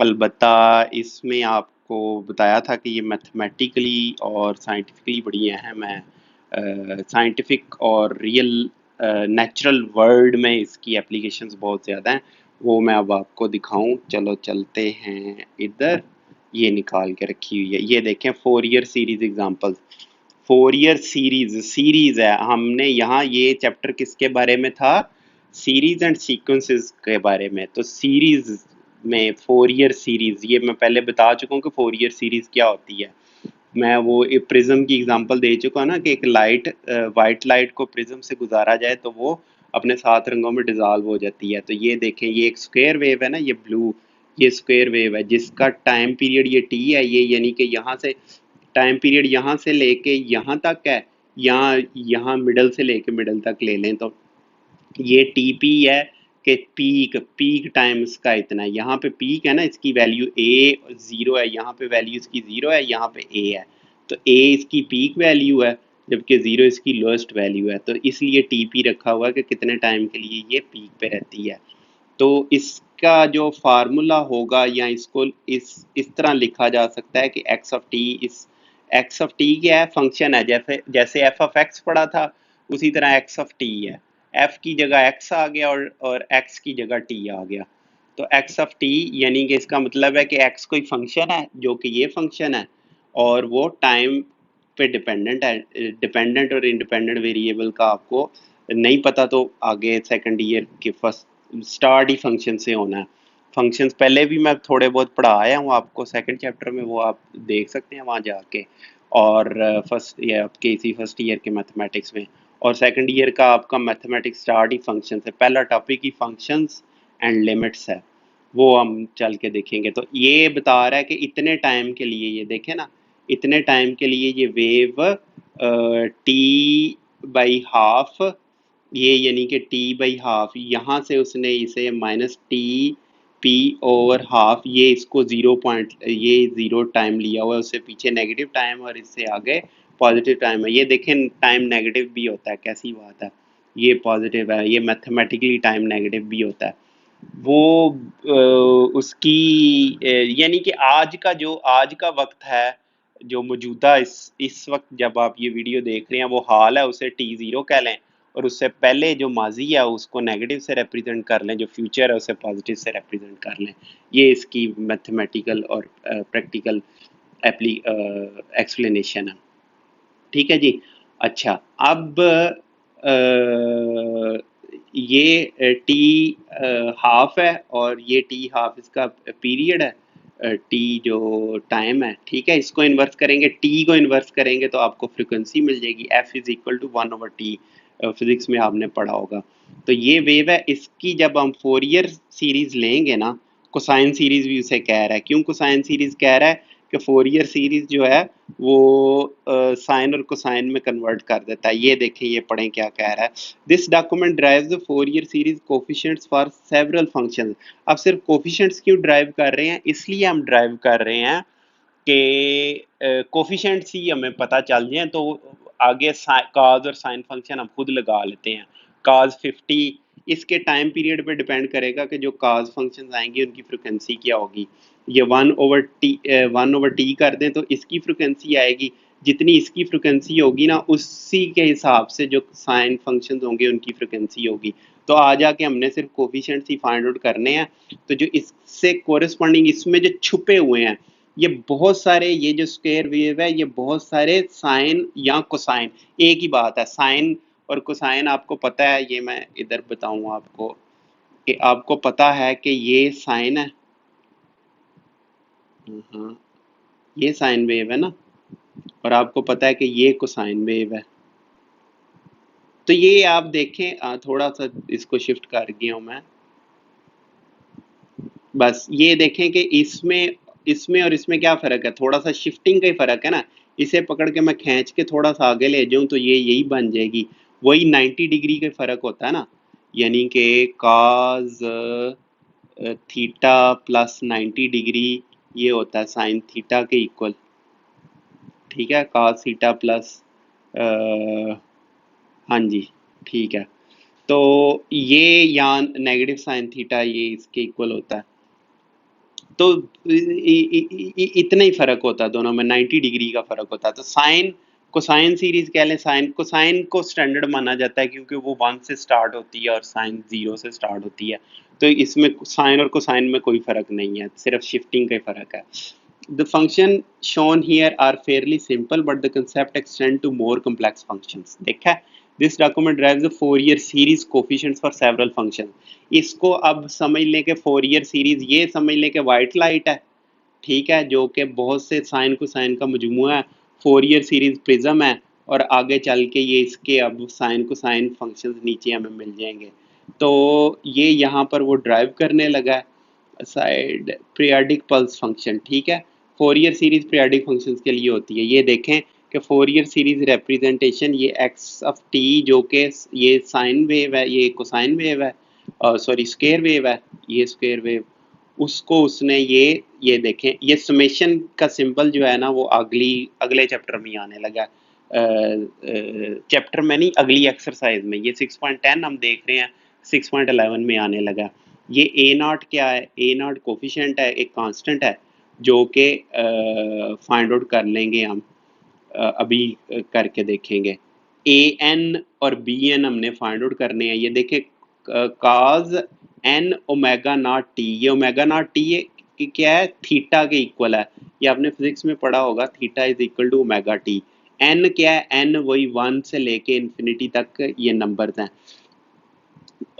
अलबत्ता इसमें आपको बताया था कि ये मैथमेटिकली और साइंटिफिकली बड़ी अहम है। साइंटिफिक और रियल नेचुरल वर्ल्ड में इसकी एप्लीकेशंस बहुत ज़्यादा हैं, वो मैं अब आपको दिखाऊं। चलो चलते हैं इधर, ये निकाल के रखी हुई है, ये देखें 4 year series examples. 4 year series है, हमने यहाँ ये चैप्टर किसके बारे में था, सीरीज एंड सीक्वेंसेस के बारे में। तो सीरीज में 4 ईयर सीरीज, ये मैं पहले बता चुका हूँ कि 4 ईयर सीरीज क्या होती है। मैं वो प्रिज्म की एग्जांपल दे चुका ना कि एक लाइट वाइट लाइट को प्रिज्म से गुजारा जाए तो वो अपने 7 रंगों में डिजॉल्व हो जाती है। तो ये देखें, ये एक स्क्वायर वेव है ना, ये ब्लू, ये स्क्वायर वेव है जिसका टाइम पीरियड ये टी है, ये यानी कि यहाँ से टाइम पीरियड यहाँ से लेके यहाँ तक है, यहाँ यहाँ मिडल से लेके मिडल तक ले लें तो ये टीपी है कि पीक पीक टाइम इसका इतना है। यहाँ पे पीक है ना, इसकी वैल्यू ए ज़ीरो है, यहाँ पे वैल्यू इसकी ज़ीरो है, यहाँ पे ए है, तो ए इसकी पीक वैल्यू है जबकि ज़ीरो इसकी लोएस्ट वैल्यू है। तो इसलिए टीपी रखा हुआ है कि कितने टाइम के लिए ये पीक पे रहती है। तो इसका जो फार्मूला होगा या इसको इस तरह लिखा जा सकता है कि एक्स ऑफ टी, इस एक्स ऑफ टी क्या है, फंक्शन है, जैसे जैसे एफ ऑफ एक्स पढ़ा था उसी तरह एक्स ऑफ टी है। एफ की जगह एक्स आ गया और एक्स की जगह टी आ गया। तो एक्स ऑफ टी यानी कि इसका मतलब है कि एक्स कोई फंक्शन है जो कि ये फंक्शन है और वो टाइम पे डिपेंडेंट है। डिपेंडेंट और इंडिपेंडेंट वेरिएबल का आपको नहीं पता तो आगे सेकंड ईयर के फर्स्ट स्टार्ट ही फंक्शन से होना है। फंक्शंस पहले भी मैं थोड़े बहुत पढ़ा आया हूँ आपको सेकंड चैप्टर में, वो आप देख सकते हैं वहाँ जाके। और फर्स्ट ये आपके इसी फर्स्ट ईयर के मैथमेटिक्स में, और सेकंड ईयर का आपका मैथमेटिक्स स्टार्ट ही फंक्शन से, पहला topic he functions and limits है, वो हम चल के देखेंगे। तो ये बता रहा है कि इतने टाइम के लिए, ये देखें ना, इतने टाइम के लिए ये वेव टी बाई हाफ, ये यानी कि टी बाई हाफ, यहाँ से उसने इसे minus T P over half, ये इसको 0 पॉइंट, ये 0 टाइम लिया हुआ है, उससे पीछे नेगेटिव टाइम और इससे आगे पॉजिटिव टाइम है। ये देखें टाइम नेगेटिव भी होता है, कैसी बात है, ये पॉजिटिव है, ये मैथमेटिकली टाइम नेगेटिव भी होता है। वो उसकी यानी कि आज का वक्त है, जो मौजूदा इस वक्त जब आप ये वीडियो देख रहे हैं वो हाल है, उसे टी ज़ीरो कह लें, और उससे पहले जो माजी है उसको नेगेटिव से रिप्रेजेंट कर लें, जो फ्यूचर है उसे पॉजिटिव से रिप्रेजेंट कर लें। ये इसकी मैथमेटिकल और प्रैक्टिकल एक्सप्लेनेशन है। ठीक है जी। अच्छा, अब ये टी हाफ है और ये टी हाफ इसका पीरियड है, टी जो टाइम है, ठीक है। इसको इन्वर्स करेंगे, टी को इन्वर्स करेंगे तो आपको फ्रिक्वेंसी मिल जाएगी, f is equal to 1/t, physics में आपने पढ़ा होगा। तो ये वेव है, इसकी जब हम फोरियर सीरीज लेंगे ना, कोसाइन सीरीज भी उसे कह रहा है। क्यों कोसाइन सीरीज कह रहा है कि फोरियर सीरीज जो है वो साइन और कोसाइन में कन्वर्ट कर देता है। ये देखें, ये पढ़ें क्या कह रहा है। This document drives the Fourier series coefficients for several functions. अब सिर्फ कोफिशिएंट्स क्यों ड्राइव कर रहे हैं, इसलिए हम ड्राइव कर रहे हैं कि कोफिशिएंट्स ही हमें पता चल जाए तो आगे काज और साइन फंक्शन हम खुद लगा लेते हैं। काज 50 इसके टाइम पीरियड पे डिपेंड करेगा कि जो काज फंक्शंस आएंगे उनकी फ्रिक्वेंसी क्या होगी। ये 1/t कर दें तो इसकी फ्रिक्वेंसी आएगी, जितनी इसकी फ्रिक्वेंसी होगी ना उसी के हिसाब से जो साइन फंक्शंस होंगे उनकी फ्रिक्वेंसी होगी। तो आ जाके हमने सिर्फ कोफिशिएंट्स ही फाइंड आउट करने हैं। तो जो इससे कोरिस्पॉन्डिंग इसमें जो छुपे हुए हैं, ये बहुत सारे, ये जो स्क्वायर वेव है ये बहुत सारे साइन या कोसाइन, एक ही बात है, साइन और कोसाइन आपको पता है। ये मैं इधर बताऊं आपको कि आपको पता है कि ये साइन है, हाँ ये साइन वेव है ना, और आपको पता है कि ये कोसाइन वेव है। तो ये आप देखें, थोड़ा सा इसको शिफ्ट कर गया हूं मैं, बस ये देखें कि इसमें इसमें और इसमें क्या फ़र्क है, थोड़ा सा शिफ्टिंग का ही फ़र्क है ना। इसे पकड़ के मैं खींच के थोड़ा सा आगे ले जाऊं तो ये यही बन जाएगी, वही 90 डिग्री का फ़र्क होता है ना, यानी कि काज थीटा प्लस 90 डिग्री ये होता है साइन थीटा के इक्वल, ठीक है, काज थीटा प्लस हाँ जी, ठीक है। तो ये यहाँ नेगेटिव साइन थीटा ये इसके इक्वल होता है। तो इतना ही फर्क होता है दोनों में, 90 डिग्री का फर्क होता है। तो साइन कोसाइन सीरीज कह लें, साइन कोसाइन को स्टैंडर्ड माना जाता है क्योंकि वो 1 से स्टार्ट होती है और साइन 0 से स्टार्ट होती है। तो इसमें साइन और कोसाइन में कोई फर्क नहीं है, सिर्फ शिफ्टिंग का ही फर्क है। The function shown here are fairly simple, but the concept extend to more complex functions. देखा है? This document derives the Fourier series coefficients for several functions. इसको अब समझ लें कि Fourier series, ये समझ लें कि white light है, ठीक है, जो कि बहुत से साइन कोसाइन का मजमूआ है। फोरियर सीरीज प्रिज्म है, और आगे चल के ये इसके अब साइन कोसाइन फंक्शंस नीचे हमें मिल जाएंगे। तो ये यहाँ पर वो ड्राइव करने लगा है साइड पीरियाडिक पल्स फंक्शन, ठीक है। फोरियर सीरीज पीरियाडिक फंक्शंस के लिए होती है। ये देखें कि फोरियर सीरीज रिप्रेजेंटेशन ये एक्स ऑफ टी जो कि ये साइन वेव है, ये कोसाइन वेव है, सॉरी स्क्वायर वेव है, ये स्क्वायर वेव, उसको उसने ये देखें, ये समेशन का सिंबल जो है ना वो अगले चैप्टर में आने लगा। चैप्टर में नहीं, अगली एक्सरसाइज में। ये 6.10 हम देख रहे हैं, 6.11 में आने लगा। ये ए नॉट क्या है? ए नॉट कोफिशिएंट है, एक कांस्टेंट है जो कि फाइंड आउट कर लेंगे हम, अभी करके देखेंगे। ए एन और बी एन हमने फाइंड आउट करने हैं। ये देखें काज एन ओमेगा नॉट टी, ये ओमेगा नॉट टी ये क्या है? थीटा के इक्वल है। ये आपने फिजिक्स में पढ़ा होगा, theta is equal to omega t. N क्या है? एन वही 1 से लेके इन्फिनिटी तक ये नंबर्स हैं।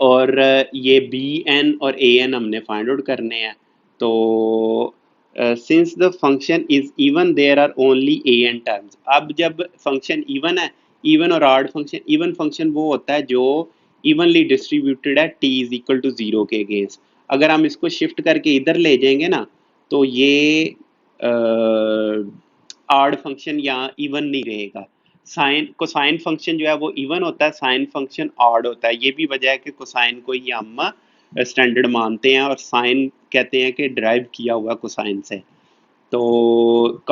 और ये बी एन और ए एन हमने फाइंड आउट करने हैं। तो since the function is even there are only a n terms. अब जब फंक्शन इवन है, इवन और ऑड फंक्शन, इवन फंक्शन वो होता है जो इवनली डिस्ट्रीब्यूटेड है t is equal to zero के अगेंस्ट। अगर हम इसको शिफ्ट करके इधर ले जाएंगे ना, तो ये ऑड फंक्शन यहाँ इवन नहीं रहेगा। साइन कोसाइन फंक्शन जो है वो इवन होता है, साइन फंक्शन ऑड होता है। ये भी वजह है कि कोसाइन को ही हम स्टैंडर्ड मानते हैं, और साइन कहते हैं कि ड्राइव किया हुआ कोसाइन से। तो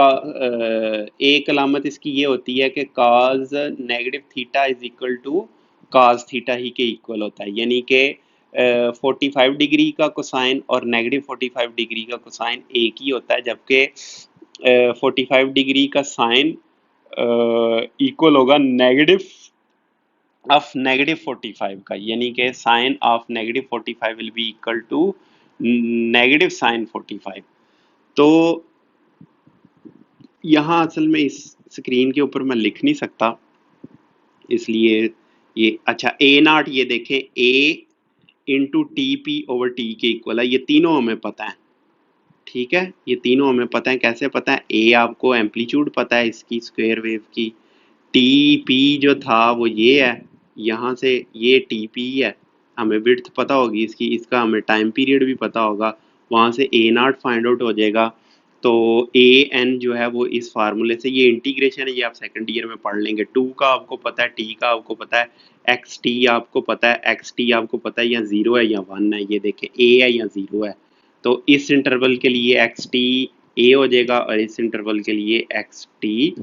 एक अलामत इसकी ये होती है कि cos negative theta is equal to cos theta ही के इक्वल होता है। यानी कि 45 डिग्री का कोसाइन और नेगेटिव 45 डिग्री का कोसाइन एक ही होता है, जबकि 45 डिग्री का साइन इक्वल होगा नेगेटिव ऑफ नेगेटिव 45 का। यानी कि sine of negative 45 will be equal to negative sine 45। तो यहाँ असल में इस स्क्रीन के ऊपर मैं लिख नहीं सकता, इसलिए ये अच्छा ए नॉट, ये देखें A into T P over T के इक्वल है। ये तीनों हमें पता है, ठीक है, ये तीनों हमें पता है। कैसे पता है? ए आपको एम्पलीट्यूड पता है इसकी स्क्वायर वेव की, टी पी जो था वो ये है, यहाँ से ये टी पी है, हमें विड्थ पता होगी इसकी, इसका हमें टाइम पीरियड भी पता होगा, वहाँ से ए नॉट फाइंड आउट हो जाएगा। तो ए एन जो है वो इस फार्मूले से, ये इंटीग्रेशन है, ये आप सेकंड ईयर में पढ़ लेंगे। टू का आपको पता है, टी का आपको पता है, एक्स टी आपको पता है, एक्स टी आपको पता है या जीरो है या वन है। ये देखें ए है या जीरो है। तो इस इंटरवल के लिए एक्स टी ए हो जाएगा, और इस इंटरवल के लिए एक्स टी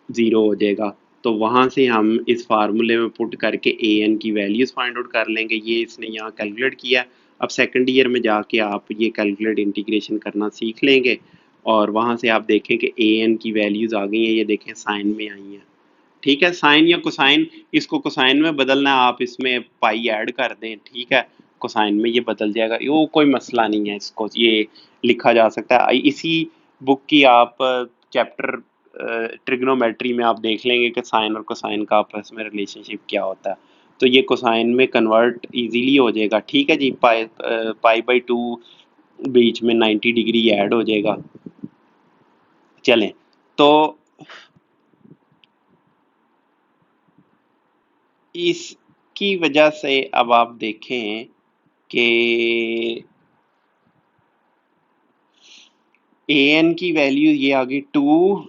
ज़ीरो हो जाएगा। तो वहाँ से हम इस फार्मूले में पुट करके ए एन की वैल्यूज़ फाइंड आउट कर लेंगे। ये इसने यहाँ कैलकुलेट किया। अब सेकंड ईयर में जाके आप ये कैलकुलेट इंटीग्रेशन करना सीख लेंगे, और वहाँ से आप देखें कि ए एन की वैल्यूज़ आ गई हैं। ये देखें साइन में आई हैं, ठीक है। साइन या कोसाइन, इसको कोसाइन में बदलना है, आप इसमें पाई ऐड कर दें, ठीक है, कोसाइन में ये बदल जाएगा। वो कोई मसला नहीं है, इसको ये लिखा जा सकता है। इसी बुक की आप चैप्टर ट्रिग्नोमेट्री में आप देख लेंगे कि साइन और कोसाइन का आपस में रिलेशनशिप क्या होता है। तो ये कोसाइन में कन्वर्ट इजीली हो जाएगा, ठीक है जी। पाई बाई टू बीच में 90 डिग्री ऐड हो जाएगा। चलें, तो इसकी वजह से अब आप देखें कि ए एन की वैल्यू ये आ गई 2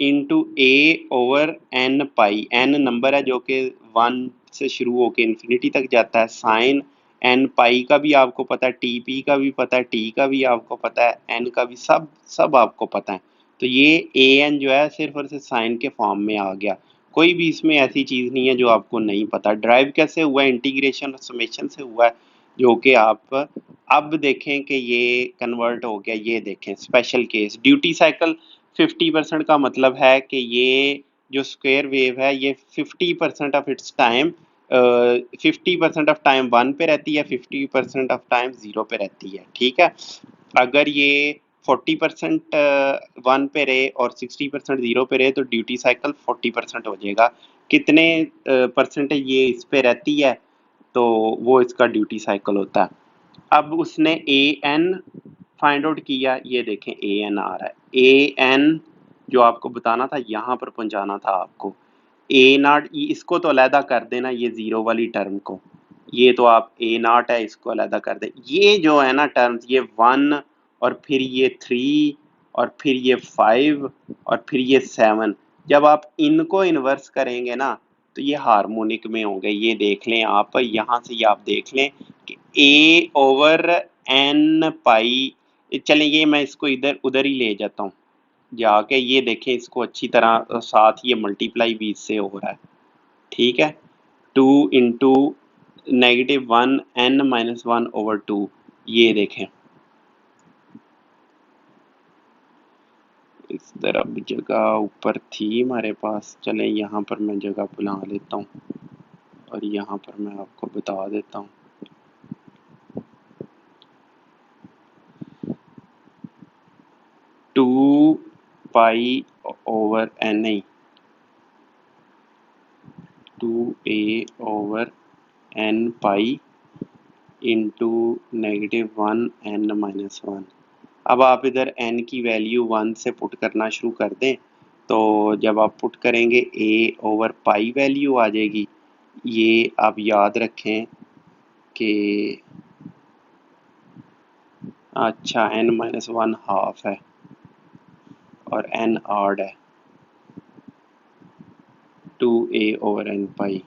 इंटू ए ओवर एन पाई। एन नंबर है जो कि 1 से शुरू होकर इन्फिनिटी तक जाता है। साइन एन पाई का भी आपको पता है, टी पी का भी पता है, टी का भी आपको पता है, एन का भी, सब सब आपको पता है। तो ये ए एन जो है सिर्फ और सिर्फ साइन के फॉर्म में आ गया। कोई भी इसमें ऐसी चीज़ नहीं है जो आपको नहीं पता। ड्राइव कैसे हुआ है? इंटीग्रेशन और समेशन से हुआ है, जो कि आप अब देखें कि ये कन्वर्ट हो गया। ये देखें स्पेशल केस ड्यूटी साइकिल 50% का मतलब है कि ये जो स्क्वायर वेव है ये 50% of its time 50% of time 1 पे रहती है, 50% ऑफ टाइम 0 पे रहती है, ठीक है। अगर ये 40% 1 पे रहे और 60% 0 पे रहे तो ड्यूटी साइकिल 40% हो जाएगा। कितने परसेंटेज ये इस पे रहती है तो वो इसका ड्यूटी साइकिल होता है। अब उसने ए एन फाइंड आउट किया, ये देखें ए एन आ रहा है, ए एन जो आपको बताना था यहाँ पर पहुंचाना था आपको। ए नॉट इसको तो अलहदा कर देना, ये जीरो वाली टर्म को, ये तो आप ए नॉट है इसको अलहदा कर दे। ये जो है ना टर्म्स, ये 1 और फिर ये 3 और फिर ये 5 और फिर ये 7, जब आप इनको इन्वर्स करेंगे ना तो ये हार्मोनिक में होंगे। ये देख लें आप, यहाँ से ये आप देख लें कि ए ओवर एन पाई, चलें ये मैं इसको इधर उधर ही ले जाता हूँ जाके, ये देखें इसको अच्छी तरह, साथ ये मल्टीप्लाई भी इससे हो रहा है, ठीक है। 2 इंटू -1 n-1/2, ये देखें इस तरफ जगह ऊपर थी हमारे पास, चलें यहाँ पर मैं जगह बुला लेता हूँ और यहाँ पर मैं आपको बता देता हूँ। टू पाई ओवर एन नहीं, 2a over N pi into -1 n-1। अब आप इधर n की वैल्यू 1 से पुट करना शुरू कर दें, तो जब आप पुट करेंगे a ओवर पाई वैल्यू आ जाएगी। ये आप याद रखें कि अच्छा n-1 हाफ है और n ऑड है, 2a ओवर n पाई,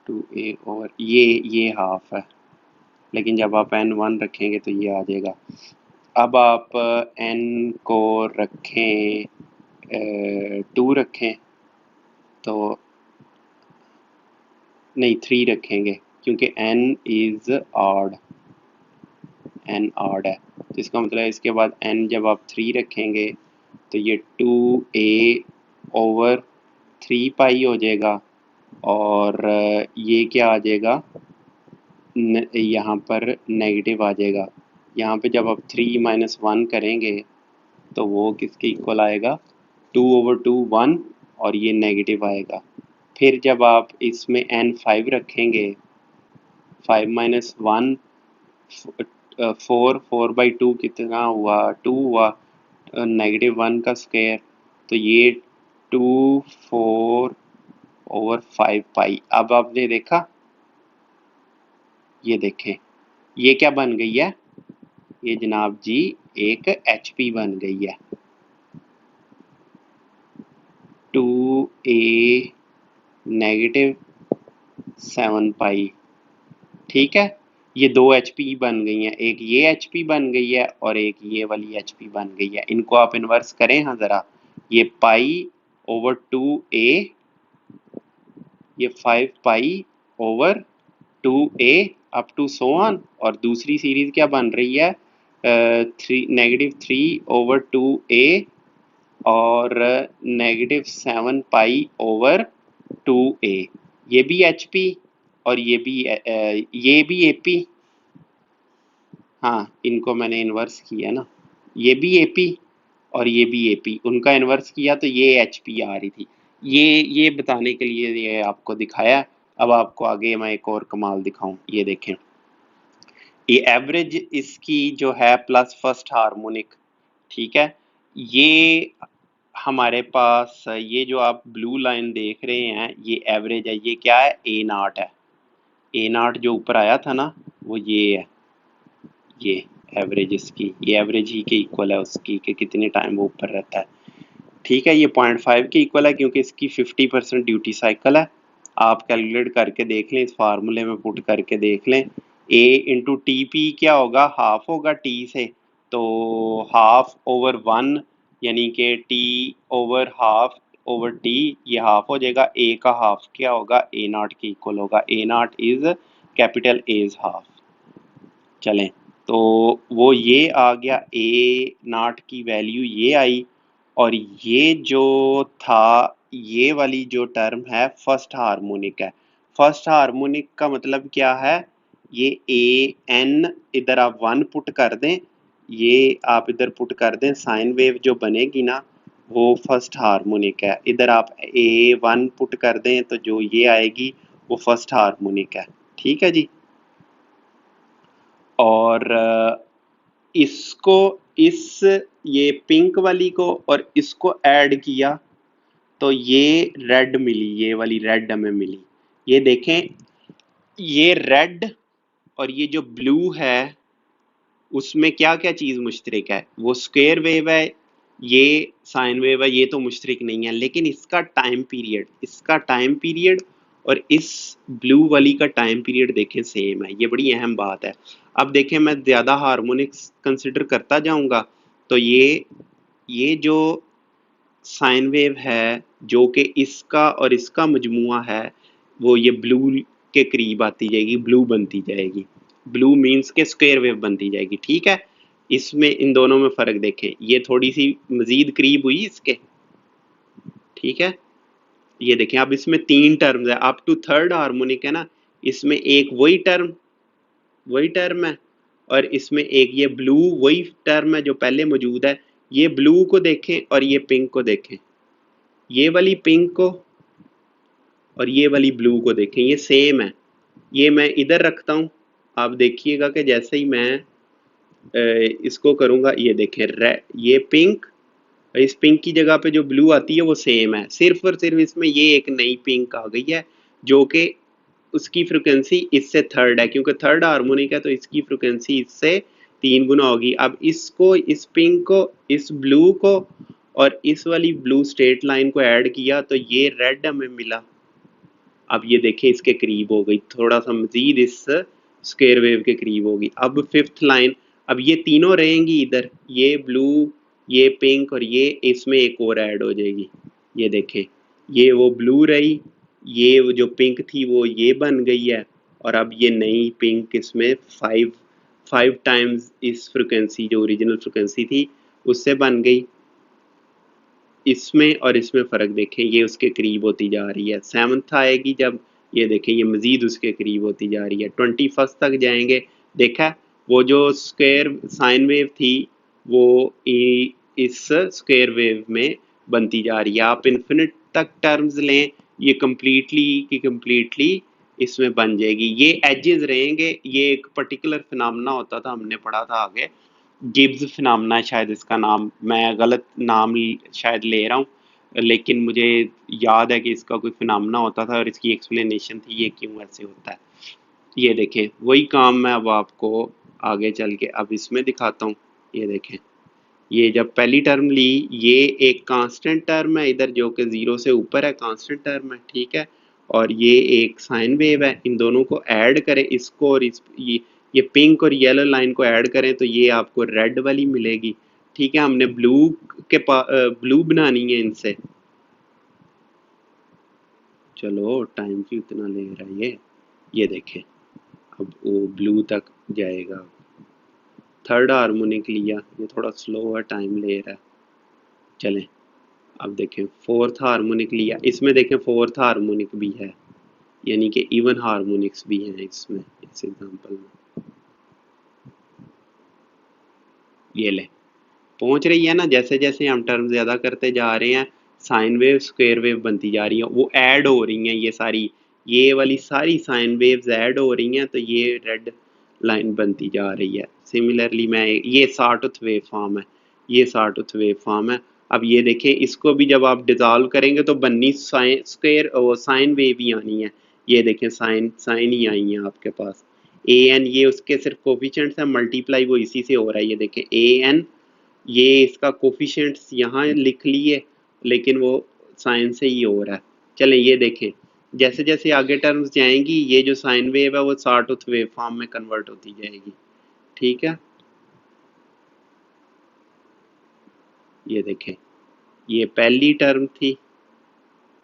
2a ओवर ये हाफ है, लेकिन जब आप n1 रखेंगे तो ये आ जाएगा। अब आप n को रखें 2 रखें तो नहीं 3 रखेंगे, क्योंकि n is odd, n odd है, तो इसका मतलब है इसके बाद n जब आप 3 रखेंगे तो ये 2a ओवर 3 पाई हो जाएगा, और ये क्या आ जाएगा, यहाँ पर नेगेटिव आ जाएगा। यहाँ पे जब आप 3-1 करेंगे तो वो किसके इक्वल आएगा, 2/2 1, और ये नेगेटिव आएगा। फिर जब आप इसमें n5 रखेंगे, 5-1 4/2 कितना हुआ, 2 हुआ, -1 का स्क्वायर, तो ये 2/4/5 पाई। अब आपने देखा, ये देखें ये क्या बन गई है, ये जनाब जी एक HP बन गई है। 2a -7 पाई, ठीक है। ये 2 HP बन गई हैं, एक ये HP बन गई है और एक ये वाली HP बन गई है। इनको आप इन्वर्स करें हाँ ज़रा, ये पाई ओवर 2a, ये 5 pi over 2a up to so on, और दूसरी सीरीज क्या बन रही है, -3/2a और -7 पाई ओवर 2a। ये भी HP और ये भी AP, हाँ इनको मैंने इन्वर्स किया ना, ये भी AP और ये भी AP, उनका इन्वर्स किया तो ये HP आ रही थी। ये बताने के लिए ये आपको दिखाया। अब आपको आगे मैं एक और कमाल दिखाऊं, ये देखें, ये एवरेज इसकी जो है प्लस फर्स्ट हार्मोनिक, ठीक है। ये हमारे पास ये जो आप ब्लू लाइन देख रहे हैं ये एवरेज है, ये क्या है, ए नॉट है। ए नॉट जो ऊपर आया था ना वो ये है, ये एवरेज इसकी, ये एवरेज ही के इक्वल है उसकी कि कितने टाइम वो ऊपर रहता है, ठीक है। ये 0.5 के इक्वल है क्योंकि इसकी 50% ड्यूटी साइकिल है। आप कैलकुलेट करके देख लें, इस फार्मूले में पुट करके देख लें, a इंटू टी पी क्या होगा, हाफ होगा t से, तो हाफ ओवर 1 यानी कि t over half over t, ये हाफ हो जाएगा। a का हाफ क्या होगा, a नॉट के इक्वल होगा, a naught is capital as half. चलें तो वो ये आ गया, a नॉट की वैल्यू ये आई, और ये जो था ये वाली जो टर्म है फर्स्ट हार्मोनिक है। फर्स्ट हार्मोनिक का मतलब क्या है, ये ए एन, इधर आप 1 पुट कर दें, ये आप इधर पुट कर दें, साइन वेव जो बनेगी ना वो फर्स्ट हार्मोनिक है। इधर आप A1 पुट कर दें तो जो ये आएगी वो फर्स्ट हार्मोनिक है, ठीक है जी। और इसको इस ये पिंक वाली को और इसको ऐड किया तो ये रेड मिली, ये वाली रेड हमें मिली। ये देखें, ये रेड और ये जो ब्लू है उसमें क्या क्या चीज मुश्तरक है? वो स्क्वायर वेव है, ये साइन वेव है, ये तो मुश्तरक नहीं है, लेकिन इसका टाइम पीरियड और इस ब्लू वाली का टाइम पीरियड देखें सेम है। ये बड़ी अहम बात है। अब देखें, मैं ज्यादा हार्मोनिक्स कंसिडर करता जाऊंगा तो ये जो साइन वेव है जो कि इसका और इसका मजमुआ है, वो ये ब्लू के करीब आती जाएगी, ब्लू बनती जाएगी। ब्लू मीन्स के स्क्वायर वेव बनती जाएगी, ठीक है। इसमें इन दोनों में फर्क देखें, ये थोड़ी सी मजीद करीब हुई इसके, ठीक है। ये देखें, अब इसमें तीन टर्म्स है, अप टू थर्ड हार्मोनिक है ना, इसमें एक वही टर्म है, और इसमें एक ये ब्लू वही टर्म है जो पहले मौजूद है। ये ब्लू को देखें और ये पिंक को देखें, ये वाली पिंक को और ये वाली ब्लू को देखें, ये सेम है। ये मैं इधर रखता हूँ, आप देखिएगा कि जैसे ही मैं इसको करूँगा, ये देखें ये पिंक, इस पिंक की जगह पे जो ब्लू आती है वो सेम है। सिर्फ और सिर्फ इसमें ये एक नई पिंक आ गई है जो कि उसकी फ्रिक्वेंसी इससे थर्ड है, क्योंकि थर्ड हार्मोनिक है तो इसकी फ्रिक्वेंसी इससे 3 गुना होगी। अब इसको, इस पिंक को, इस ब्लू को और इस वाली ब्लू स्ट्रेट लाइन को ऐड किया तो ये रेड हमें मिला। अब ये देखें, इसके करीब हो गई, थोड़ा सा मजीद इस स्क्वायर वेव के करीब होगी। अब फिफ्थ लाइन, अब ये तीनों रहेंगी इधर, ये ब्लू, ये पिंक और ये, इसमें एक और ऐड हो जाएगी। ये देखें, ये वो ब्लू रही, ये वो जो पिंक थी वो ये बन गई है, और अब ये नई पिंक इसमें फाइव फाइव टाइम्स इस फ्रिक्वेंसी जो ओरिजिनल फ्रिक्वेंसी थी उससे बन गई। इसमें और इसमें फ़र्क देखें, ये उसके करीब होती जा रही है। सेवन्थ आएगी जब, ये देखें ये मज़ीद उसके करीब होती जा रही है। 21st तक जाएंगे, देखा वो जो स्क्वायर साइन वेव थी वो इस स्क्वायर वेव में बनती जा रही है। आप इन्फिनिट तक टर्म्स लें, ये कम्प्लीटली की कम्प्लीटली इसमें बन जाएगी। ये एजेस रहेंगे, ये एक पर्टिकुलर फिनोमेना होता था, हमने पढ़ा था आगे, गिब्स फिनोमेना शायद इसका नाम, मैं गलत नाम शायद ले रहा हूँ, लेकिन मुझे याद है कि इसका कोई फिनोमेना होता था और इसकी एक्सप्लेनेशन थी ये क्यों ऐसे होता है। ये देखें, वही काम मैं अब आपको आगे चल के अब इसमें दिखाता हूँ। ये देखें, ये जब पहली टर्म ली, ये एक कांस्टेंट टर्म है इधर जो कि 0 से ऊपर है, कांस्टेंट टर्म है, ठीक है। और ये एक साइन वेव है, इन दोनों को ऐड करें, इसको और ये पिंक और येलो लाइन को ऐड करें तो ये आपको रेड वाली मिलेगी, ठीक है। हमने ब्लू बनानी है इनसे। चलो, टाइम क्यों इतना ले रहा है ये देखें, अब वो ब्लू तक जाएगा। थर्ड हार्मोनिक लिया, ये थोड़ा स्लो है, टाइम ले रहा है। चलें, अब देखें फोर्थ हार्मोनिक लिया, इसमें देखें फोर्थ हार्मोनिक भी है, यानी कि इवन हार्मोनिक्स भी हैं इसमें, इस एग्जांपल में। ये ले, पहुंच रही है ना, जैसे जैसे हम टर्म ज्यादा करते जा रहे हैं साइन वेव स्क्वायर वेव बनती जा रही है, वो ऐड हो रही हैं ये सारी, ये वाली सारी साइन वेव्स ऐड हो रही हैं तो ये रेड लाइन बनती जा रही है। सिमिलरली मैं, ये सॉटूथ वेव फॉर्म है, ये सॉटूथ वेव फॉर्म है। अब ये देखें, इसको भी जब आप डिजॉल्व करेंगे तो बननी साइन स्क्वायर और साइन वेव ही आनी है। ये देखें, साइन साइन ही आई है आपके पास। ए एन, ये उसके सिर्फ कोफिशिएंट्स है, मल्टीप्लाई वो इसी से हो रहा है। ये देखें ए एन, ये इसका कोफिशिएंट्स यहाँ लिख लिए, लेकिन वो साइन से ही हो रहा है। चलें, ये देखें, जैसे जैसे आगे टर्म्स जाएंगी ये जो साइन वेव है वो सॉटूथ वेव फॉर्म में कन्वर्ट होती जाएगी, ठीक है। ये देखें, ये पहली टर्म थी,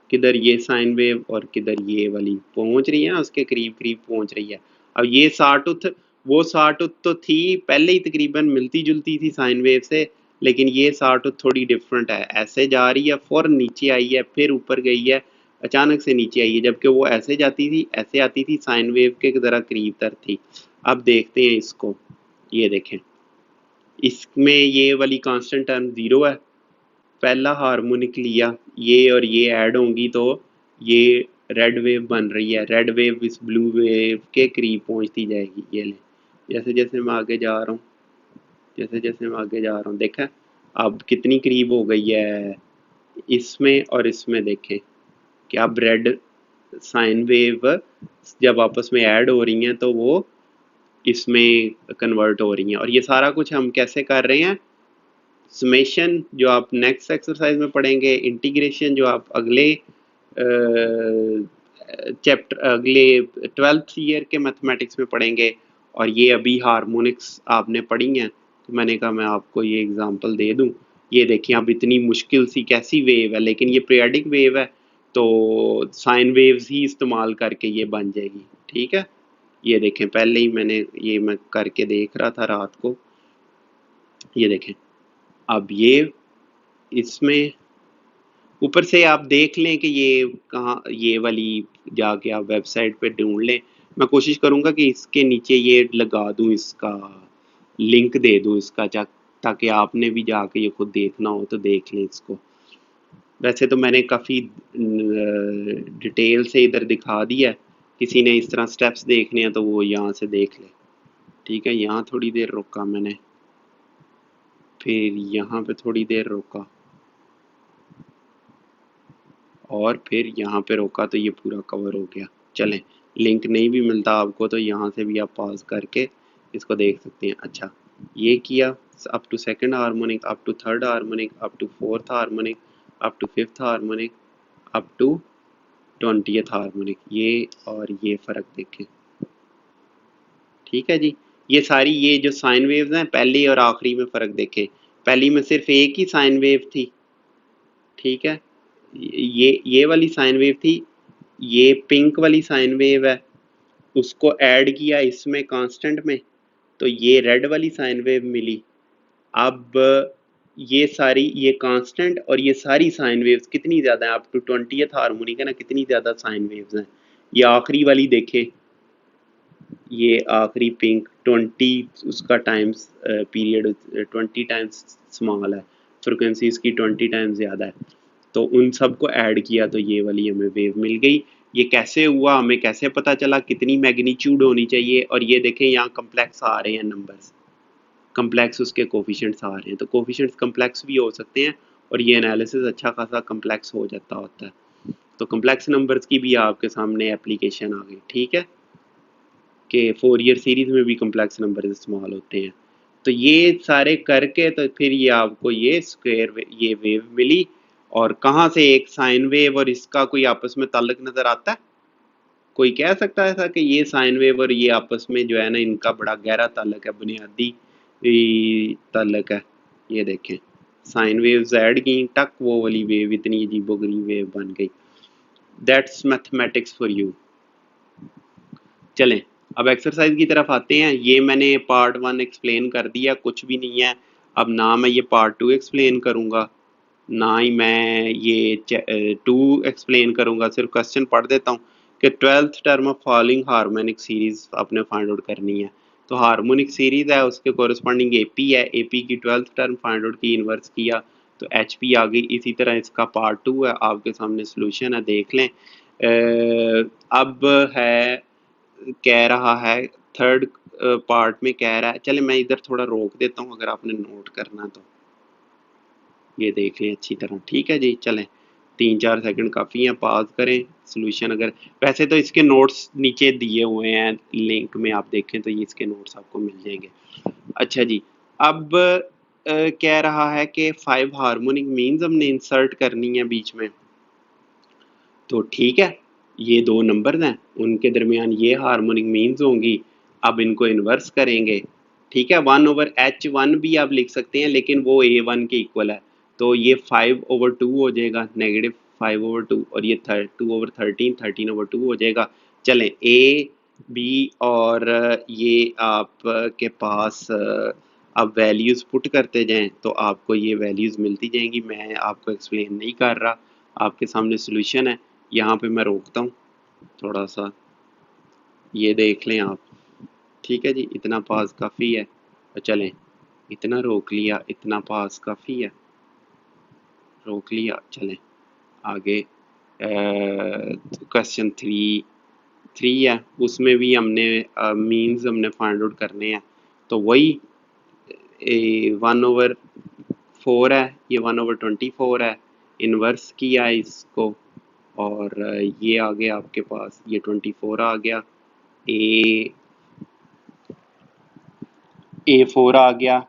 किधर ये साइन वेव और किधर ये वाली पहुंच रही है ना, उसके करीब करीब पहुंच रही है। अब ये सॉटूथ, वो सॉटूथ तो थी पहले ही तकरीबन मिलती जुलती थी साइन वेव से, लेकिन ये सॉटूथ थोड़ी डिफरेंट है, ऐसे जा रही है, फौरन नीचे आई है, फिर ऊपर गई है, अचानक से नीचे आई है, जबकि वो ऐसे जाती थी, ऐसे आती थी, साइन वेव के जरा करीब तर थी। अब देखते हैं इसको, ये देखें, इसमें ये वाली कांस्टेंट टर्म 0 है, पहला हार्मोनिक लिया, ये और ये ऐड होंगी तो ये रेड वेव बन रही है, रेड वेव इस ब्लू वेव के करीब पहुंचती जाएगी। ये ले, जैसे जैसे मैं आगे जा रहा हूँ, जैसे जैसे मैं आगे जा रहा हूँ, देखा अब कितनी करीब हो गई है इसमें और इसमें, देखें कि अब रेड साइन वेव जब आपस में ऐड हो रही हैं तो वो इसमें कन्वर्ट हो रही हैं। और ये सारा कुछ हम कैसे कर रहे हैं, समेशन जो आप नेक्स्ट एक्सरसाइज में पढ़ेंगे, इंटीग्रेशन जो आप अगले चैप्टर अगले 12th ईयर के मैथमेटिक्स में पढ़ेंगे, और ये अभी हार्मोनिक्स आपने पढ़ी हैं तो मैंने कहा मैं आपको ये एग्जांपल दे दूं। ये देखिए अब इतनी मुश्किल सी कैसी वेव है, लेकिन ये पीरियोडिक वेव है तो साइन वेव्स ही इस्तेमाल करके ये बन जाएगी। ठीक है, ये देखें पहले ही मैं करके देख रहा था रात को। ये देखें अब ये इसमें ऊपर से आप देख लें कि ये कहाँ, ये वाली जाके आप वेबसाइट पे ढूंढ लें। मैं कोशिश करूंगा कि इसके नीचे ये लगा दूं, इसका लिंक दे दूं इसका, ताकि आपने भी जाके ये खुद देखना हो तो देख लें इसको। वैसे तो मैंने काफ़ी डिटेल से इधर दिखा दिया है, किसी ने इस तरह स्टेप्स देखने हैं तो वो यहाँ से देख ले। ठीक है, यहाँ थोड़ी देर रोका मैंने, फिर यहाँ पे थोड़ी देर रोका, और फिर यहाँ पे रोका तो ये पूरा कवर हो गया। चलें, लिंक नहीं भी मिलता आपको तो यहाँ से भी आप पॉज करके इसको देख सकते हैं। अच्छा, ये किया up to second harmonic, up to third harmonic, up to fourth harmonic, up to fifth harmonic, up to 20th harmonic, ये और ये फ़र्क देखें। ठीक है जी, ये सारी ये जो साइन वेव्स हैं पहली और आखिरी में फ़र्क देखें। पहली में सिर्फ एक ही साइन वेव थी, ठीक है, ये वाली साइन वेव थी, ये पिंक वाली साइन वेव है, उसको ऐड किया इसमें कांस्टेंट में तो ये रेड वाली साइन वेव मिली। अब ये सारी ये कांस्टेंट और ये सारी साइन वेव्स कितनी ज़्यादा है, अप टू 20th हार्मोनिक है ना, कितनी ज़्यादा साइन वेव्स हैं। ये आखिरी वाली देखें, ये आखिरी पिंक 20 उसका टाइम्स पीरियड 20 टाइम्स स्मॉल है, फ्रिक्वेंसी इसकी 20 टाइम्स ज़्यादा है। तो उन सब को ऐड किया तो ये वाली हमें वेव मिल गई। ये कैसे हुआ, हमें कैसे पता चला, कितनी मैग्नीट्यूड होनी चाहिए, और ये देखें यहाँ कम्प्लेक्स आ रहे हैं नंबर्स, कम्प्लेक्स उसके कोफिशिएंट्स आ रहे हैं, तो कोफिशिएंट्स कम्प्लेक्स भी हो सकते हैं और ये एनालिसिस अच्छा खासा कम्प्लेक्स हो जाता होता है। तो कम्प्लेक्स नंबर्स की भी आपके सामने एप्लीकेशन आ गई। ठीक है, कि फोरियर सीरीज में भी कम्प्लेक्स नंबर इस्तेमाल होते हैं। तो ये सारे करके तो फिर ये आपको ये ये वेव मिली। और कहाँ से एक साइन वेव और इसका कोई आपस में ताल्लुक नजर आता है? कोई कह सकता है कि ये साइन वेव और ये आपस में जो है ना, इनका बड़ा गहरा ताल्लुक है, बुनियादी ताल्लुक है। ये देखें साइन वेव्स ऐड की, टक वो वाली वेव इतनी अजीबोगरीब वेव बन गई। That's mathematics for you. चलें, अब एक्सरसाइज की तरफ आते हैं। ये मैंने पार्ट 1 एक्सप्लेन कर दिया, कुछ भी नहीं है। अब ना मैं ये पार्ट 2 एक्सप्लेन करूँगा, ना ही मैं ये 2 एक्सप्लेन करूँगा, सिर्फ क्वेश्चन पढ़ देता हूँ कि 12th term of following harmonic series आपने फाइंड आउट करनी है। तो हार्मोनिक सीरीज है, उसके कोरिस्पॉन्डिंग एपी है, एपी की 12th टर्म फाइंड आउट की, इन्वर्स किया तो एचपी आ गई। इसी तरह इसका पार्ट 2 है, आपके सामने सोल्यूशन है, देख लें। अब है, कह रहा है थर्ड पार्ट में कह रहा है, चले मैं इधर थोड़ा रोक देता हूँ अगर आपने नोट करना तो ये देख लें अच्छी तरह। ठीक है जी, चलें 3-4 सेकंड काफ़ी हैं, पॉज करें सोल्यूशन। अगर वैसे तो इसके नोट्स नीचे दिए हुए हैं लिंक में, आप देखें तो ये इसके नोट्स आपको मिल जाएंगे। अच्छा जी, अब कह रहा है कि 5 हार्मोनिक मीन्स हमने इंसर्ट करनी है बीच में। तो ठीक है, ये दो नंबर्स हैं, उनके दरमियान ये हार्मोनिक मीन्स होंगी। अब इनको इन्वर्स करेंगे। ठीक है, 1/h1 भी आप लिख सकते हैं, लेकिन वो a1 के इक्वल है, तो ये 5/2 हो जाएगा, -5/2, और ये 2/13, 13/2 हो जाएगा। चलें, a b और ये आपके पास अब वैल्यूज़ पुट करते जाएं तो आपको ये वैल्यूज़ मिलती जाएंगी। मैं आपको एक्सप्लेन नहीं कर रहा, आपके सामने सोल्यूशन है। यहाँ पे मैं रोकता हूँ थोड़ा सा, ये देख लें आप। ठीक है जी, इतना पास काफ़ी है। तो चलें, इतना रोक लिया, इतना पास काफ़ी है, रोक लिया। चलें आगे, क्वेश्चन 3 है, उसमें भी हमने मीन्स हमने फाइंड आउट करने हैं। तो वही 1/5 4 है, ये 1/24 है, इन्वर्स किया इसको और ये आ गया आपके पास, ये 24 आ गया, A4 आ गया,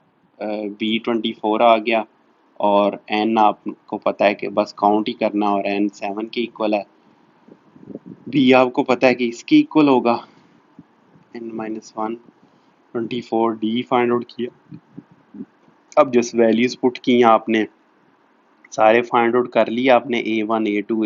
B24 आ गया और N आपको पता है कि बस काउंट ही करना और N 7 के इक्वल है, B आपको पता है कि इसकी इक्वल होगा N-1 24, D फाइंड आउट किया। अब जिस वैल्यूज पुट की आपने सारे फाइंड आउट कर लिए आपने, A1 A2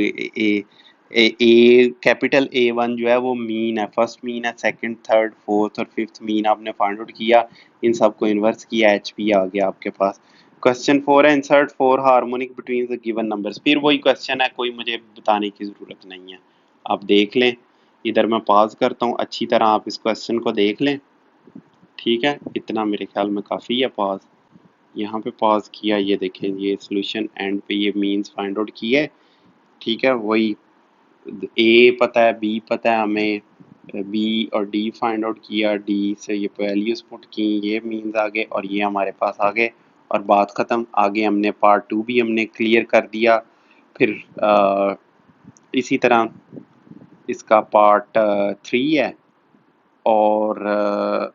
ए कैपिटल A1 जो है वो मीन है, फर्स्ट मीन है, सेकंड थर्ड फोर्थ और फिफ्थ मीन आपने फाइंड आउट किया, इन सबको इन्वर्स किया, HP आ गया आपके पास। क्वेश्चन 4 है, insert 4 harmonic between the given numbers. फिर वही क्वेश्चन है, कोई मुझे बताने की ज़रूरत नहीं है, आप देख लें। इधर मैं पॉज करता हूँ, अच्छी तरह आप इस क्वेश्चन को देख लें, ठीक है, इतना मेरे ख्याल में काफ़ी है पॉज। यहाँ पे पॉज किया, ये देखें, ये सोल्यूशन एंड पे ये मीन्स फाइंड आउट किए, ठीक है, वही ए पता है, बी पता है हमें, बी और डी फाइंड आउट किया, डी से ये वैल्यूज पुट की, ये मीन्स आ गए और ये हमारे पास आ गए और बात ख़त्म। आगे हमने पार्ट 2 भी हमने क्लियर कर दिया। फिर इसी तरह इसका पार्ट 3 है और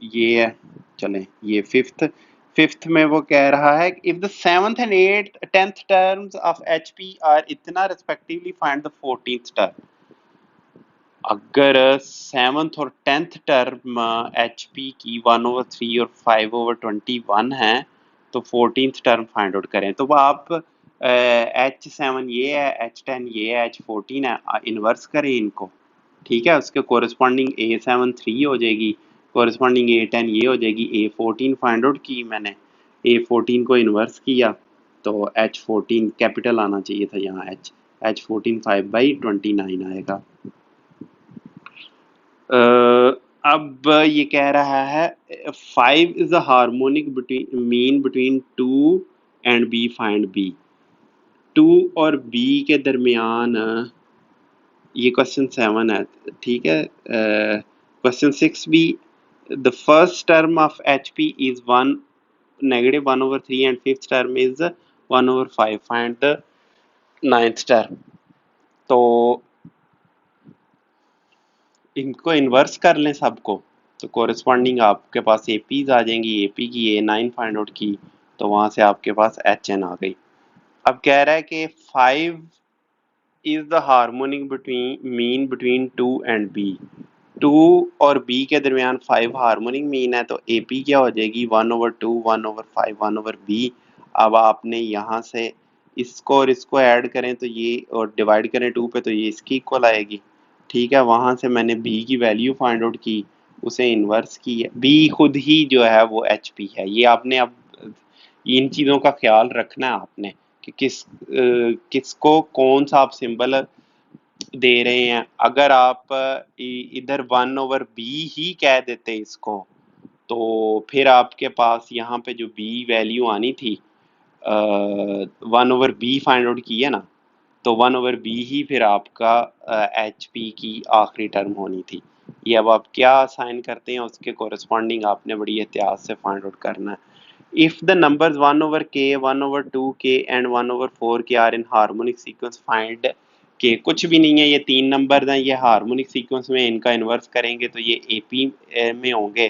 ये है, चलें ये फिफ्थ में वो कह रहा है if the 7th and 10th terms of HP are इतना respectively find the 14th term. अगर 7th और 10th टर्म HP की 1/3 और 5/21 है तो 14th टर्म फाइंड आउट करें। तो वो आप H7 ये है, H10 ये है, H14 है, इन्वर्स करें इनको, ठीक है, उसके कोरिस्पॉन्डिंग A7 3 हो जाएगी, कोरिस्पॉन्डिंग A10 ये हो जाएगी। A14 फाइंड आउट की मैंने, A14 को इन्वर्स किया तो H14 कैपिटल आना चाहिए था यहाँ, H14 5/29 आएगा। अब ये कह रहा है 5 is a harmonic mean between 2 and B find B। 2 और B के दरमियान ये क्वेश्चन 7 है, ठीक है। क्वेश्चन 6 भी, the first term of HP is 1 -1/3 and fifth term is 1/5, find the 9th term. तो इनको इन्वर्स कर लें सबको, तो कोरिस्पॉन्डिंग आपके पास APs आ जाएंगी, AP की A9 फाइंड आउट की तो वहां से आपके पास HN आ गई। अब कह रहा है कि 5 is the harmonic mean between 2 and B। 2 और B के दरमियान 5 हार्मोनिक मीन है तो AP क्या हो जाएगी 1/2 1/5 1/B। अब आपने यहाँ से इसको और इसको ऐड करें तो ये, और डिवाइड करें 2 पे तो ये इसकी इक्वल आएगी, ठीक है। वहां से मैंने B की वैल्यू फाइंड आउट की, उसे इन्वर्स की है, B खुद ही जो है वो HP है। ये आपने अब इन चीज़ों का ख्याल रखना है आपने कि किसको कौन सा आप सिंबल दे रहे हैं। अगर आप इधर 1/B ही कह देते इसको तो फिर आपके पास यहाँ पे जो B वैल्यू आनी थी, 1/B फाइंड आउट की है ना, तो 1/B ही फिर आपका HP की आखिरी टर्म होनी थी। ये अब आप क्या साइन करते हैं उसके कोरिस्पॉन्डिंग आपने बड़ी एहतियात से फाइंड आउट करना है। If the numbers 1/k, 1/2k and 1/4k are in harmonic sequence, find k। कुछ भी नहीं है, ये 3 नंबर हैं, ये हार्मोनिक सीक्वेंस में, इनका इन्वर्स करेंगे तो ये AP में होंगे।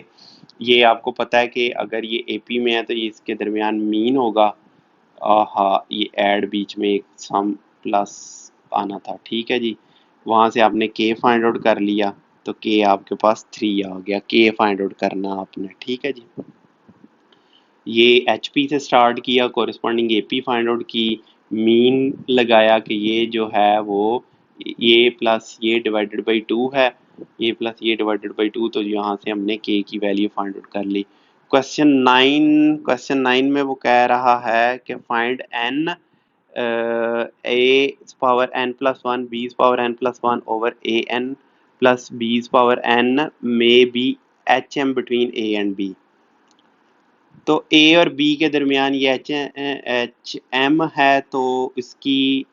ये आपको पता है कि अगर ये AP में है तो ये इसके दरमियान मीन होगा। हाँ, ये ऐड बीच में एक सम प्लस आना था, ठीक है जी। वहाँ से आपने k फाइंड आउट कर लिया तो k आपके पास 3 आ गया, k फाइंड आउट करना आपने, ठीक है जी। ये HP से स्टार्ट किया, कोरिस्पॉन्डिंग AP फाइंड आउट की, मीन लगाया कि ये जो है वो ये प्लस ये डिवाइडेड बाई 2 है, ये प्लस ये डिवाइडेड बाई 2, तो यहाँ से हमने K की वैल्यू फाइंड आउट कर ली। क्वेश्चन 9 में वो कह रहा है कि find N A power N+1 B power N+1 over AN plus B power N may be HM between A and B। तो A और B के दरमियान ये HM है तो इसकी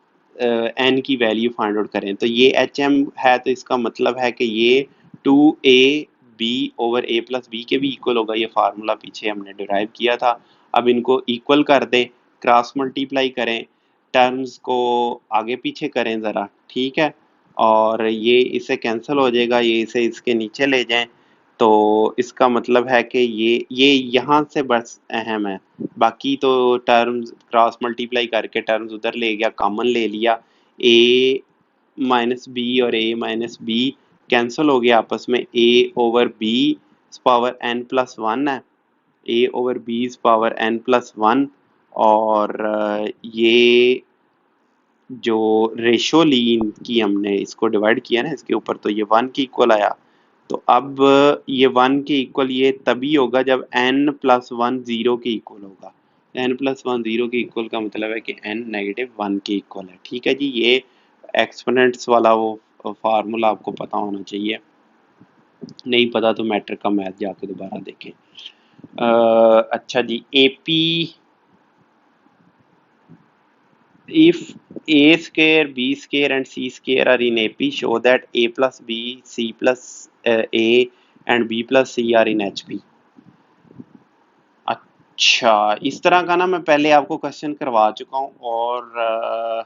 N की वैल्यू फाइंड आउट करें। तो ये HM है तो इसका मतलब है कि ये 2AB बी ओवर ए प्लस बी के भी इक्वल होगा। ये फार्मूला पीछे हमने डिराइव किया था। अब इनको इक्वल कर दें, क्रॉस मल्टीप्लाई करें, टर्म्स को आगे पीछे करें ज़रा, ठीक है, और ये इससे कैंसिल हो जाएगा, ये इसे इसके नीचे ले जाएं, तो इसका मतलब है कि ये यहाँ से बस अहम है, बाकी तो टर्म्स क्रॉस मल्टीप्लाई करके टर्म्स उधर ले गया, कॉमन ले लिया, ए माइनस बी और ए माइनस बी कैंसिल हो गया आपस में, A over B power N plus one है, A over B power N plus one, और ये जो रेशो ली इनकी हमने इसको डिवाइड किया ना इसके ऊपर, तो ये वन के इक्वल आया। तो अब ये वन के इक्वल ये तभी होगा जब n प्लस वन जीरो के इक्वल होगा। n प्लस वन जीरो के इक्वल का मतलब है कि n नेगेटिव वन के इक्वल है, ठीक है जी। ये एक्सपोनेंट्स वाला वो फार्मूला आपको पता होना चाहिए, नहीं पता तो मैट्रिक का मैथ जाके दोबारा देखें। अच्छा जी, AP if a square b square and c square are in AP, show that a plus b c plus a and b plus c are in HP। अच्छा, इस तरह का ना मैं पहले आपको क्वेश्चन करवा चुका हूँ, और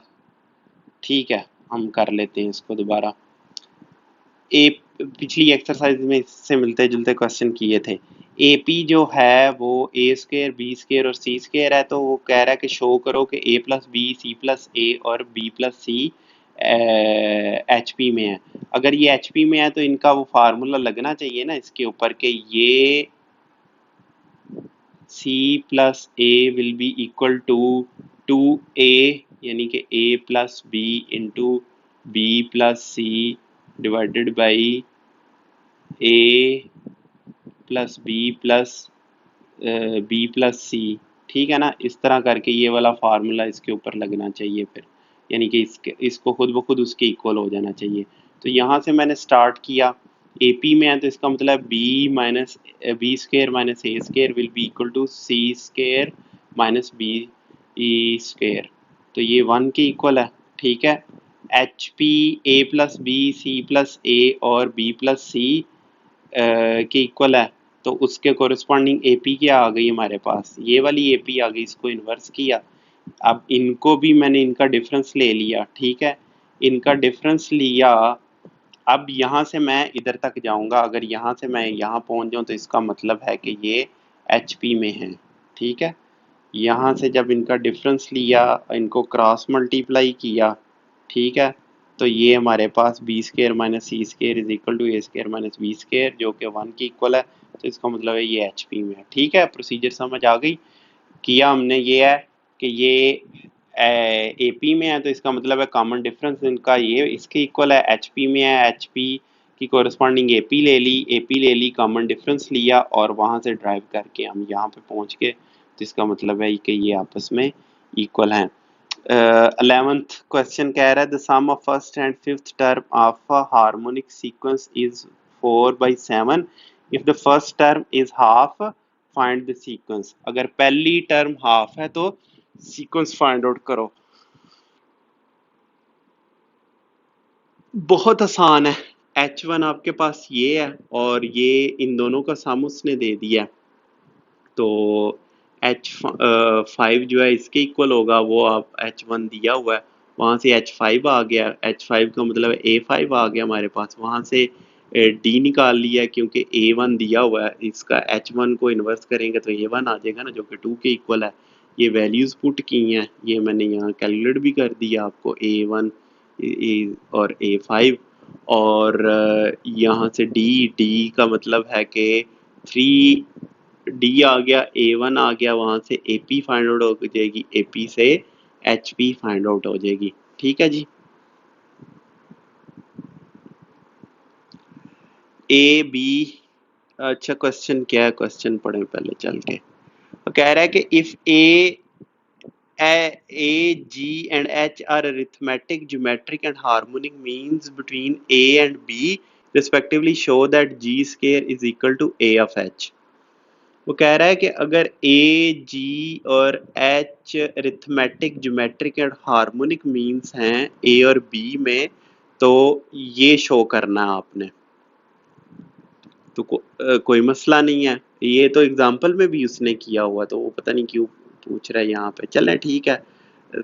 ठीक है हम कर लेते हैं इसको दोबारा। ए पिछली एक्सरसाइज में इससे मिलते जुलते क्वेश्चन किए थे। एपी जो है वो ए स्क्वायर बी स्क्वायर और सी स्क्वायर है, तो वो कह रहा है कि शो करो कि ए प्लस बी सी प्लस ए और B plus c H P में है। अगर ये एच पी में है तो इनका वो फार्मूला लगना चाहिए ना इसके ऊपर कि ये C plus A will be equal to A, यानी कि ए plus B into B plus C divided by A plus B plus C, ठीक है ना। इस तरह करके ये वाला फार्मूला इसके ऊपर लगना चाहिए फिर, यानी कि इसको खुद ब खुद उसके इक्वल हो जाना चाहिए। तो यहाँ से मैंने स्टार्ट किया, ए पी में है तो इसका मतलब B square minus A square will be equal to C square minus B E square, तो ये वन के इक्वल है, ठीक है। H P A plus B C plus ए और बी प्लस सी के इक्वल है, तो उसके कोरिस्पॉन्डिंग एपी क्या आ गई हमारे पास, ये वाली एपी आ गई, इसको इन्वर्स किया। अब इनको भी मैंने इनका डिफरेंस ले लिया, ठीक है, इनका डिफरेंस लिया। अब यहाँ से मैं इधर तक जाऊंगा, अगर यहाँ से मैं यहाँ पहुँच जाऊँ तो इसका मतलब है कि ये एच पी में है, ठीक है। यहाँ से जब इनका डिफरेंस लिया, इनको क्रॉस मल्टीप्लाई किया, ठीक है, तो ये हमारे पास B square minus C square is equal to A square minus B square, जो कि वन की इक्वल है, तो इसका मतलब है ये एच पी में है, ठीक है। प्रोसीजर समझ आ गई। किया हमने ये है कि ये ए पी में है, तो इसका मतलब है कॉमन डिफरेंस इनका ये इसके इक्वल है, एच पी में है, एच पी की कोरिस्पॉन्डिंग ए पी ले ली, कॉमन डिफरेंस लिया, और वहाँ से ड्राइव करके हम यहाँ पे पहुँच गए, तो इसका मतलब है कि ये आपस में इक्वल हैं। 11th क्वेश्चन कह रहा है the sum of first and fifth term of a harmonic sequence is 4/7 if the first term is half find the sequence. अगर पहली टर्म हाफ है तो सीक्वेंस फाइंड आउट करो। बहुत आसान है, H1 आपके पास ये है और ये इन दोनों का सम उसने दे दिया, तो H5 जो है इसके इक्वल होगा, वो आप H1 दिया हुआ है, वहाँ से H5 आ गया, H5 का मतलब है A5 आ गया हमारे पास, वहाँ से D निकाल लिया क्योंकि A1 दिया हुआ है, इसका H1 को इन्वर्स करेंगे तो A1 आ जाएगा ना, जो कि 2 के इक्वल है। ये वैल्यूज पुट की हैं, ये मैंने यहाँ कैलकुलेट भी कर दिया आपको, A1 और A5, और यहाँ से D का मतलब है कि 3D आ गया, A1 आ गया, वहां से AP फाइंड आउट हो जाएगी, AP से HP फाइंड आउट हो जाएगी, ठीक है जी। ए बी, अच्छा क्वेश्चन क्या है, क्वेश्चन पढ़े पहले चल के। तो कह रहा है कि if A, G and H are arithmetic, geometric and harmonic means between A and B respectively, show that G square is equal to A of H। वो कह रहा है कि अगर ए जी और H arithmetic geometric and harmonic means हैं ए और B में, तो ये शो करना है आपने। तो कोई मसला नहीं है, ये तो एग्जाम्पल में भी उसने किया हुआ, तो वो पता नहीं क्यों पूछ रहा है यहाँ पे। चलें ठीक है,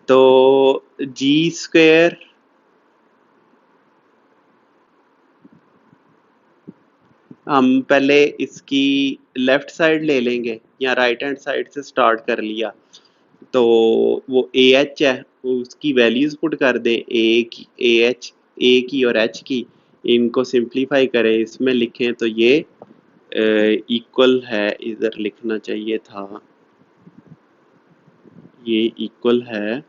तो जी स्क्वेयर, हम पहले इसकी लेफ्ट साइड ले लेंगे या राइट हैंड साइड से स्टार्ट कर लिया, तो वो ए एच है, उसकी वैल्यूज पुट कर दें, ए की, ए एच, ए की और एच की, इनको सिंप्लीफाई करें, इसमें लिखें तो ये इक्वल है, इधर लिखना चाहिए था, ये इक्वल है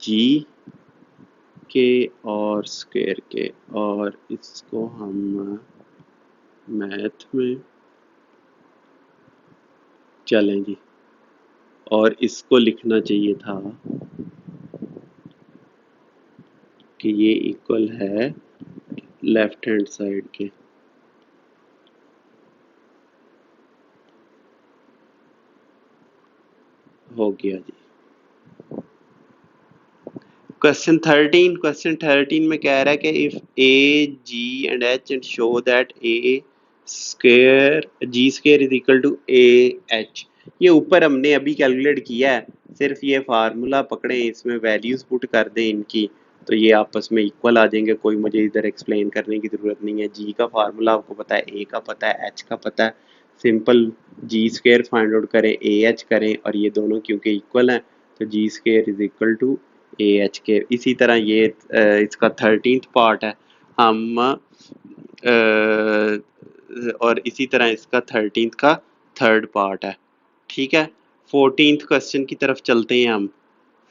जी के और स्क्वायर के, और इसको हम मैथ में, चलें जी, और इसको लिखना चाहिए था कि ये इक्वल है लेफ्ट हैंड साइड के। हो गया जी। क्वेश्चन 13 में कह रहा है कि if a g and h and show that a square g square is equal to A h, ये ऊपर हमने अभी कैलकुलेट किया है, सिर्फ ये फार्मूला पकड़े, इसमें वैल्यूज पुट कर दें इनकी, तो ये आपस में इक्वल आ जाएंगे, कोई मुझे इधर एक्सप्लेन करने की जरूरत नहीं है। जी का फार्मूला आपको पता है, ए का पता है, एच का पता है, सिंपल जी स्क्वायर फाइंड आउट करें, ए एच करें, और ये दोनों क्योंकि इक्वल हैं तो G square is equal to A H के। इसी तरह ये इसका 13th पार्ट है, हम और इसी तरह इसका 13th का थर्ड पार्ट है, ठीक है। 14th क्वेश्चन की तरफ चलते हैं हम।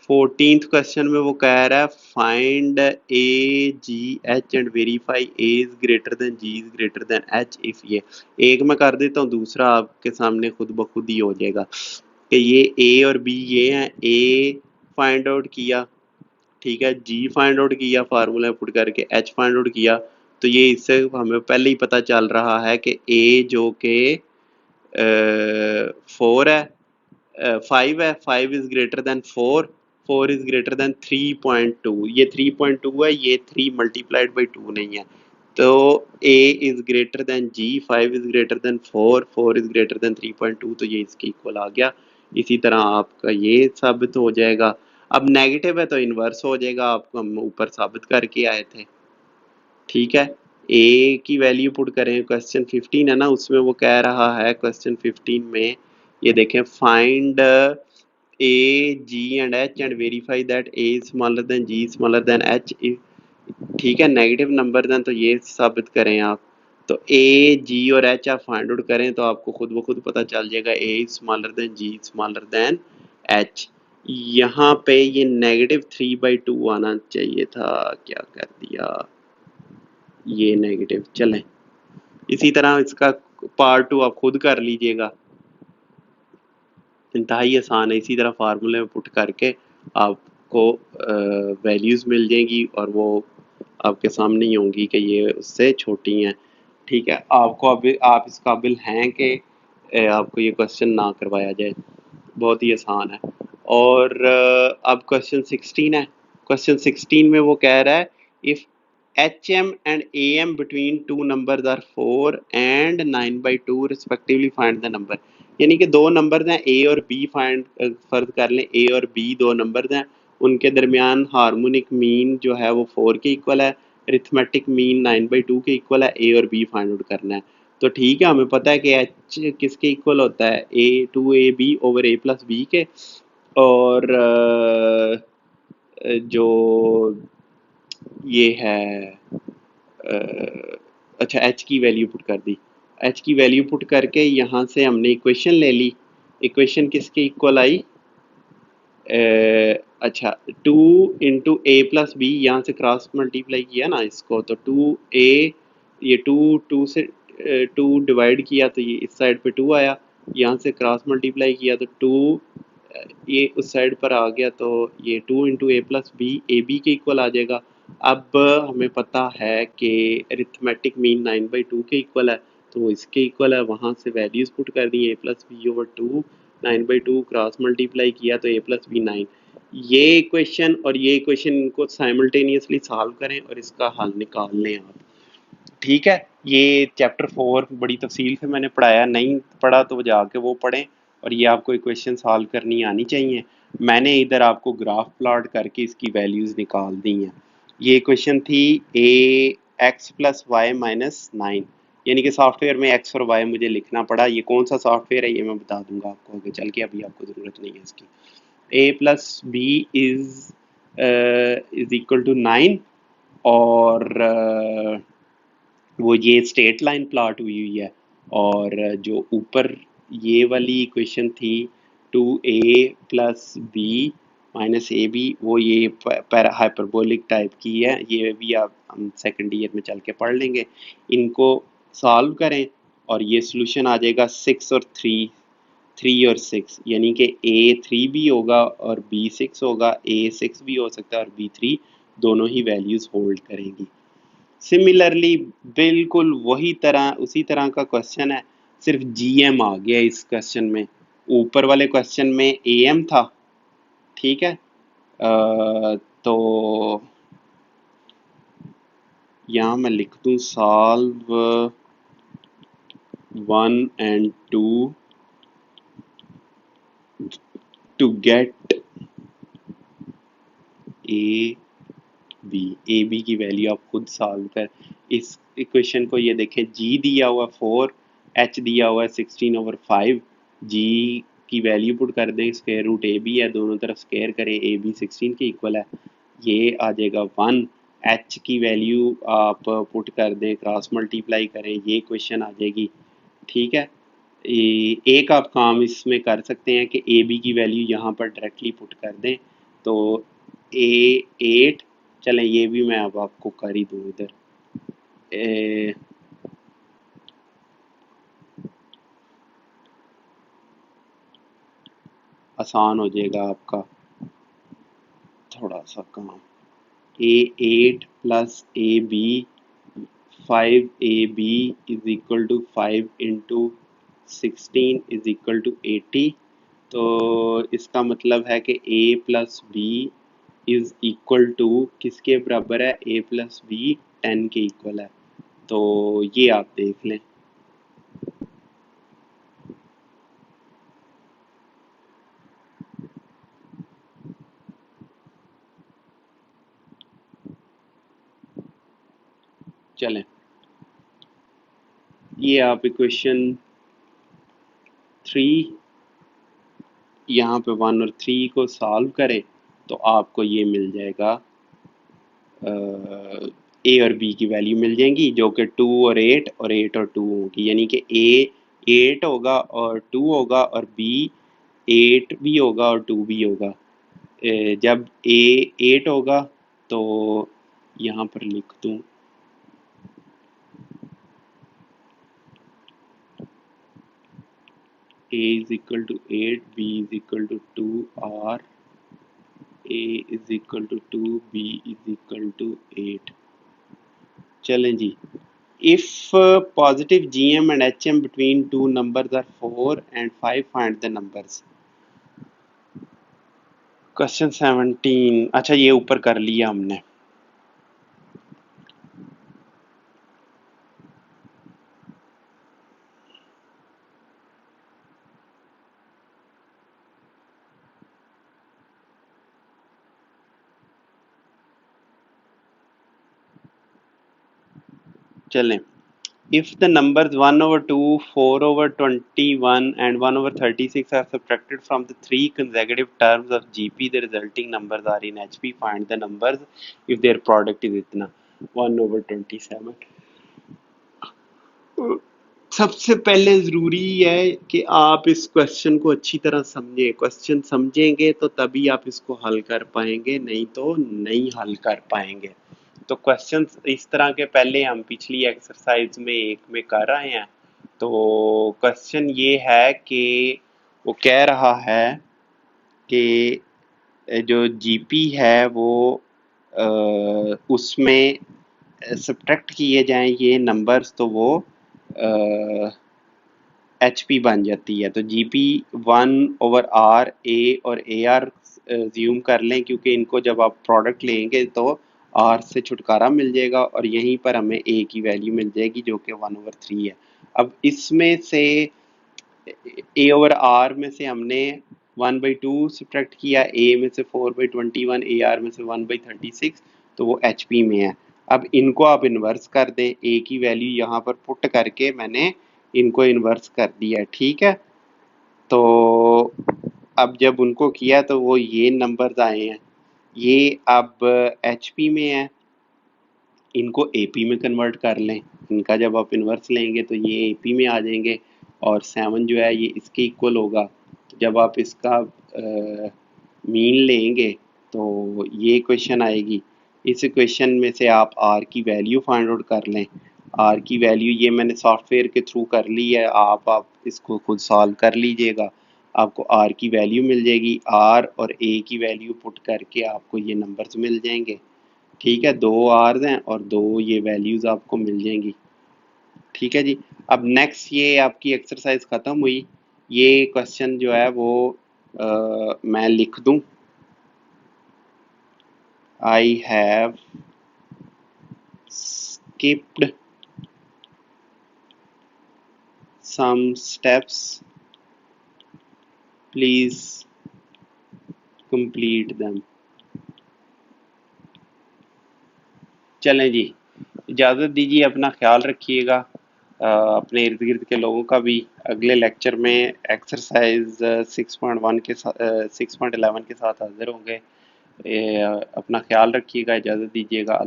14th क्वेश्चन में वो कह रहा है find a g h and verify a is greater than ji is greater than H if ये, एक मैं कर देता हूँ, दूसरा आपके सामने खुद ब खुद ही हो जाएगा कि ये ए और बी ये हैं, ए फाइंड आउट किया, ठीक है, जी फाइंड आउट किया फार्मूला पुट करके, एच फाइंड आउट किया, तो ये इससे हमें पहले ही पता चल रहा है कि ए जो कि 4 है, 5 है, 5 is greater than 4, 4 is greater than 3.2, ये 3.2 है, ये 3 मल्टीप्लाइड बाई 2 नहीं है, तो A is greater than G, 5 is greater than 4, 4 is greater than 3.2, तो ये इसके इक्वल आ गया। इसी तरह आपका ये साबित हो जाएगा। अब नेगेटिव है तो इन्वर्स हो जाएगा, आपको हम ऊपर साबित करके आए थे, ठीक है। ए की वैल्यू पुट करें, क्वेश्चन 15 है ना, उसमें वो कह रहा है क्वेश्चन 15 में, ये देखें, find a g and h and verify that a smaller than g smaller than h, ठीक है, नेगेटिव नंबर दें तो ये साबित करें आप, तो ए जी और एच आप फाइंड आउट करें तो आपको खुद ब खुद पता चल जाएगा ए smaller than g smaller than H. यहाँ पे ये -3/2 आना चाहिए था, क्या कर दिया, ये नेगेटिव, चलें इसी तरह इसका पार्ट 2 आप खुद कर लीजिएगा, इंतहाई आसान है, इसी तरह फार्मूले में पुट करके आपको वैल्यूज़ मिल जाएंगी और वो आपके सामने ही होंगी कि ये उससे छोटी हैं, ठीक है। आपको अभी आप इस काबिल हैं कि आपको ये क्वेश्चन ना करवाया जाए, बहुत ही आसान है। और अब क्वेश्चन 16 है, क्वेश्चन 16 में वो कह रहा है if h m and a m between two numbers are 4 and 9/2 respectively find the number, यानी कि दो नंबर हैं ए और बी, फाइंड फर्ज कर लें ए और बी दो नंबर हैं, उनके दरमियान हार्मोनिक मीन जो है वो 4 के इक्वल है, अरिथमेटिक मीन 9/2 के इक्वल है, ए और बी फाइंड आउट करना है। तो ठीक है, हमें पता है कि एच किसके इक्वल होता है, a 2ab over a plus B के, और जो ये है अच्छा एच की वैल्यू पुट कर दी, एच की वैल्यू पुट करके यहाँ से हमने इक्वेशन ले ली, इक्वेशन किसके इक्वल आई, अच्छा 2 इंटू ए प्लस बी, यहाँ से क्रॉस मल्टीप्लाई किया ना इसको, तो 2a, ये 2 से 2 डिवाइड किया तो ये इस साइड पे 2 आया, यहाँ से क्रॉस मल्टीप्लाई किया तो 2 ये उस साइड पर आ गया, तो ये 2 into a plus b a B के इक्वल आ जाएगा। अब हमें पता है कि अरिथमेटिक मीन 9/2 के इक्वल है, तो इसके इक्वल है, वहाँ से वैल्यूज पुट कर दी, A plus B over 2, 9/2 cross multiply किया तो ए प्लस बी 9, ये इक्वेशन और ये इक्वेशन इनको साइमल्टेनियसली सॉल्व करें और इसका हल निकाल लें आप, ठीक है। ये चैप्टर 4 बड़ी तफसील से मैंने पढ़ाया, नहीं पढ़ा तो जाके वो पढ़ें, और ये आपको इक्वेशन सॉल्व करनी आनी चाहिए। मैंने इधर आपको ग्राफ प्लॉट करके इसकी वैल्यूज़ निकाल दी हैं। ये इक्वेशन थी ए एक्स प्लस वाई माइनस 9, यानी कि सॉफ्टवेयर में एक्स और वाई मुझे लिखना पड़ा। ये कौन सा सॉफ्टवेयर है ये मैं बता दूंगा आपको आगे चल के, अभी आपको ज़रूरत नहीं है इसकी। A plus B is equal to 9, और वो ये स्ट्रेट लाइन प्लॉट हुई है, और जो ऊपर ये वाली इक्वेशन थी 2a plus b minus a b, वो ये पैरा हाइपरबोलिक टाइप की है। ये भी आप हम सेकंड ईयर में चल के पढ़ लेंगे। इनको सॉल्व करें और ये सोल्यूशन आ जाएगा 6 और 3, 3 और 6, यानी कि ए 3 भी होगा और बी 6 होगा, ए 6 भी हो सकता है और बी 3, दोनों ही वैल्यूज़ होल्ड करेंगी। सिमिलरली बिल्कुल वही तरह उसी तरह का क्वेश्चन है, सिर्फ जीएम आ गया इस क्वेश्चन में। ऊपर वाले क्वेश्चन में एएम था, ठीक है। तो यहाँ मैं लिख दूँ solve 1 and 2 to get a b की वैल्यू आप खुद सॉल्व कर। इस इक्वेशन को ये देखें, जी दिया हुआ 4, एच दिया हुआ 16/5, जी की वैल्यू पुट कर दें, स्क्वायर रूट ए बी है, दोनों तरफ स्क्वायर करें, ए बी 16 के इक्वल है, ये आ जाएगा 1। एच की वैल्यू आप पुट कर दें, क्रॉस मल्टीप्लाई करें, ये इक्वेशन आ जाएगी, ठीक है। एक आप काम इसमें कर सकते हैं कि ए बी की वैल्यू यहाँ पर डायरेक्टली पुट कर दें, तो ए 8, चलें ये भी मैं अब आपको कर ही दूँ इधर। आसान हो जाएगा आपका थोड़ा सा काम। A 8 plus a b 5ab is equal to 5 into 16 is equal to 80। तो इसका मतलब है कि a plus B is equal to किसके बराबर है, a प्लस बी 10 के इक्वल है। तो ये आप देख लें। चलें ये आप इक्वेशन 3 यहाँ पे 1 और 3 को सॉल्व करें तो आपको ये मिल जाएगा, ए और बी की वैल्यू मिल जाएंगी जो कि 2 और 8 और 8 और 2 होगी, यानी कि ए 8 होगा और 2 होगा और बी 8 भी होगा और 2 भी होगा। जब ए 8 होगा तो यहाँ पर लिख दूँ a is equal to 8, b is equal to 2, or a is equal to 2, b is equal to 8। चलें जी, if positive gm and hm between two numbers are 4 and 5, find the numbers। Question 17, अच्छा ये ऊपर कर लिया हमने। चलें, if the numbers 1/2, 4/21 and 1/36 are subtracted from the three consecutive terms of GP, the resulting numbers are in HP। Find the numbers if their product is इतना 1/27। सबसे पहले ज़रूरी है कि आप इस क्वेश्चन को अच्छी तरह समझें। क्वेश्चन समझेंगे तो तभी आप इसको हल कर पाएंगे, नहीं तो नहीं हल कर पाएंगे। तो क्वेश्चन इस तरह के पहले हम पिछली एक्सरसाइज में एक में कर रहे हैं। तो क्वेश्चन ये है कि वो कह रहा है कि जो जीपी है वो उसमें सब्ट्रैक्ट किए जाएं ये नंबर्स, तो वो एच पी बन जाती है। तो जी पी 1/r, ए और ए आर ज्यूम कर लें, क्योंकि इनको जब आप प्रोडक्ट लेंगे तो आर से छुटकारा मिल जाएगा और यहीं पर हमें ए की वैल्यू मिल जाएगी जो कि 1/3 है। अब इसमें से ए ओवर आर में से हमने 1/2 सब्ट्रैक्ट किया, ए में से 4/21, ए आर में से 1/36, तो वो एच पी में है। अब इनको आप इन्वर्स कर दें, ए की वैल्यू यहाँ पर पुट करके मैंने इनको इन्वर्स कर दिया, ठीक है। तो अब जब उनको किया तो वो ये नंबर्स आए हैं, ये अब एच पी में है, इनको एपी में कन्वर्ट कर लें। इनका जब आप इन्वर्स लेंगे तो ये एपी में आ जाएंगे और 7 जो है ये इसके इक्वल होगा। जब आप इसका मीन लेंगे तो ये इक्वेशन आएगी। इस इक्वेशन में से आप आर की वैल्यू फाइंड आउट कर लें। आर की वैल्यू ये मैंने सॉफ्टवेयर के थ्रू कर ली है, आप इसको खुद सॉल्व कर लीजिएगा। आपको आर की वैल्यू मिल जाएगी, आर और ए की वैल्यू पुट करके आपको ये नंबर्स मिल जाएंगे, ठीक है। 2 आर्स हैं और 2 ये वैल्यूज आपको मिल जाएंगी, ठीक है जी। अब नेक्स्ट ये आपकी एक्सरसाइज खत्म हुई। ये क्वेश्चन जो है वो मैं लिख दूं, I have skipped some steps, please complete them। चलें जी, इजाज़त दीजिए, अपना ख्याल रखिएगा, अपने इर्द गिर्द के लोगों का भी। अगले लेक्चर में एक्सरसाइज 6.1 के साथ 6.11 के साथ हाजिर होंगे। अपना ख्याल रखिएगा, इजाज़त दीजिएगा।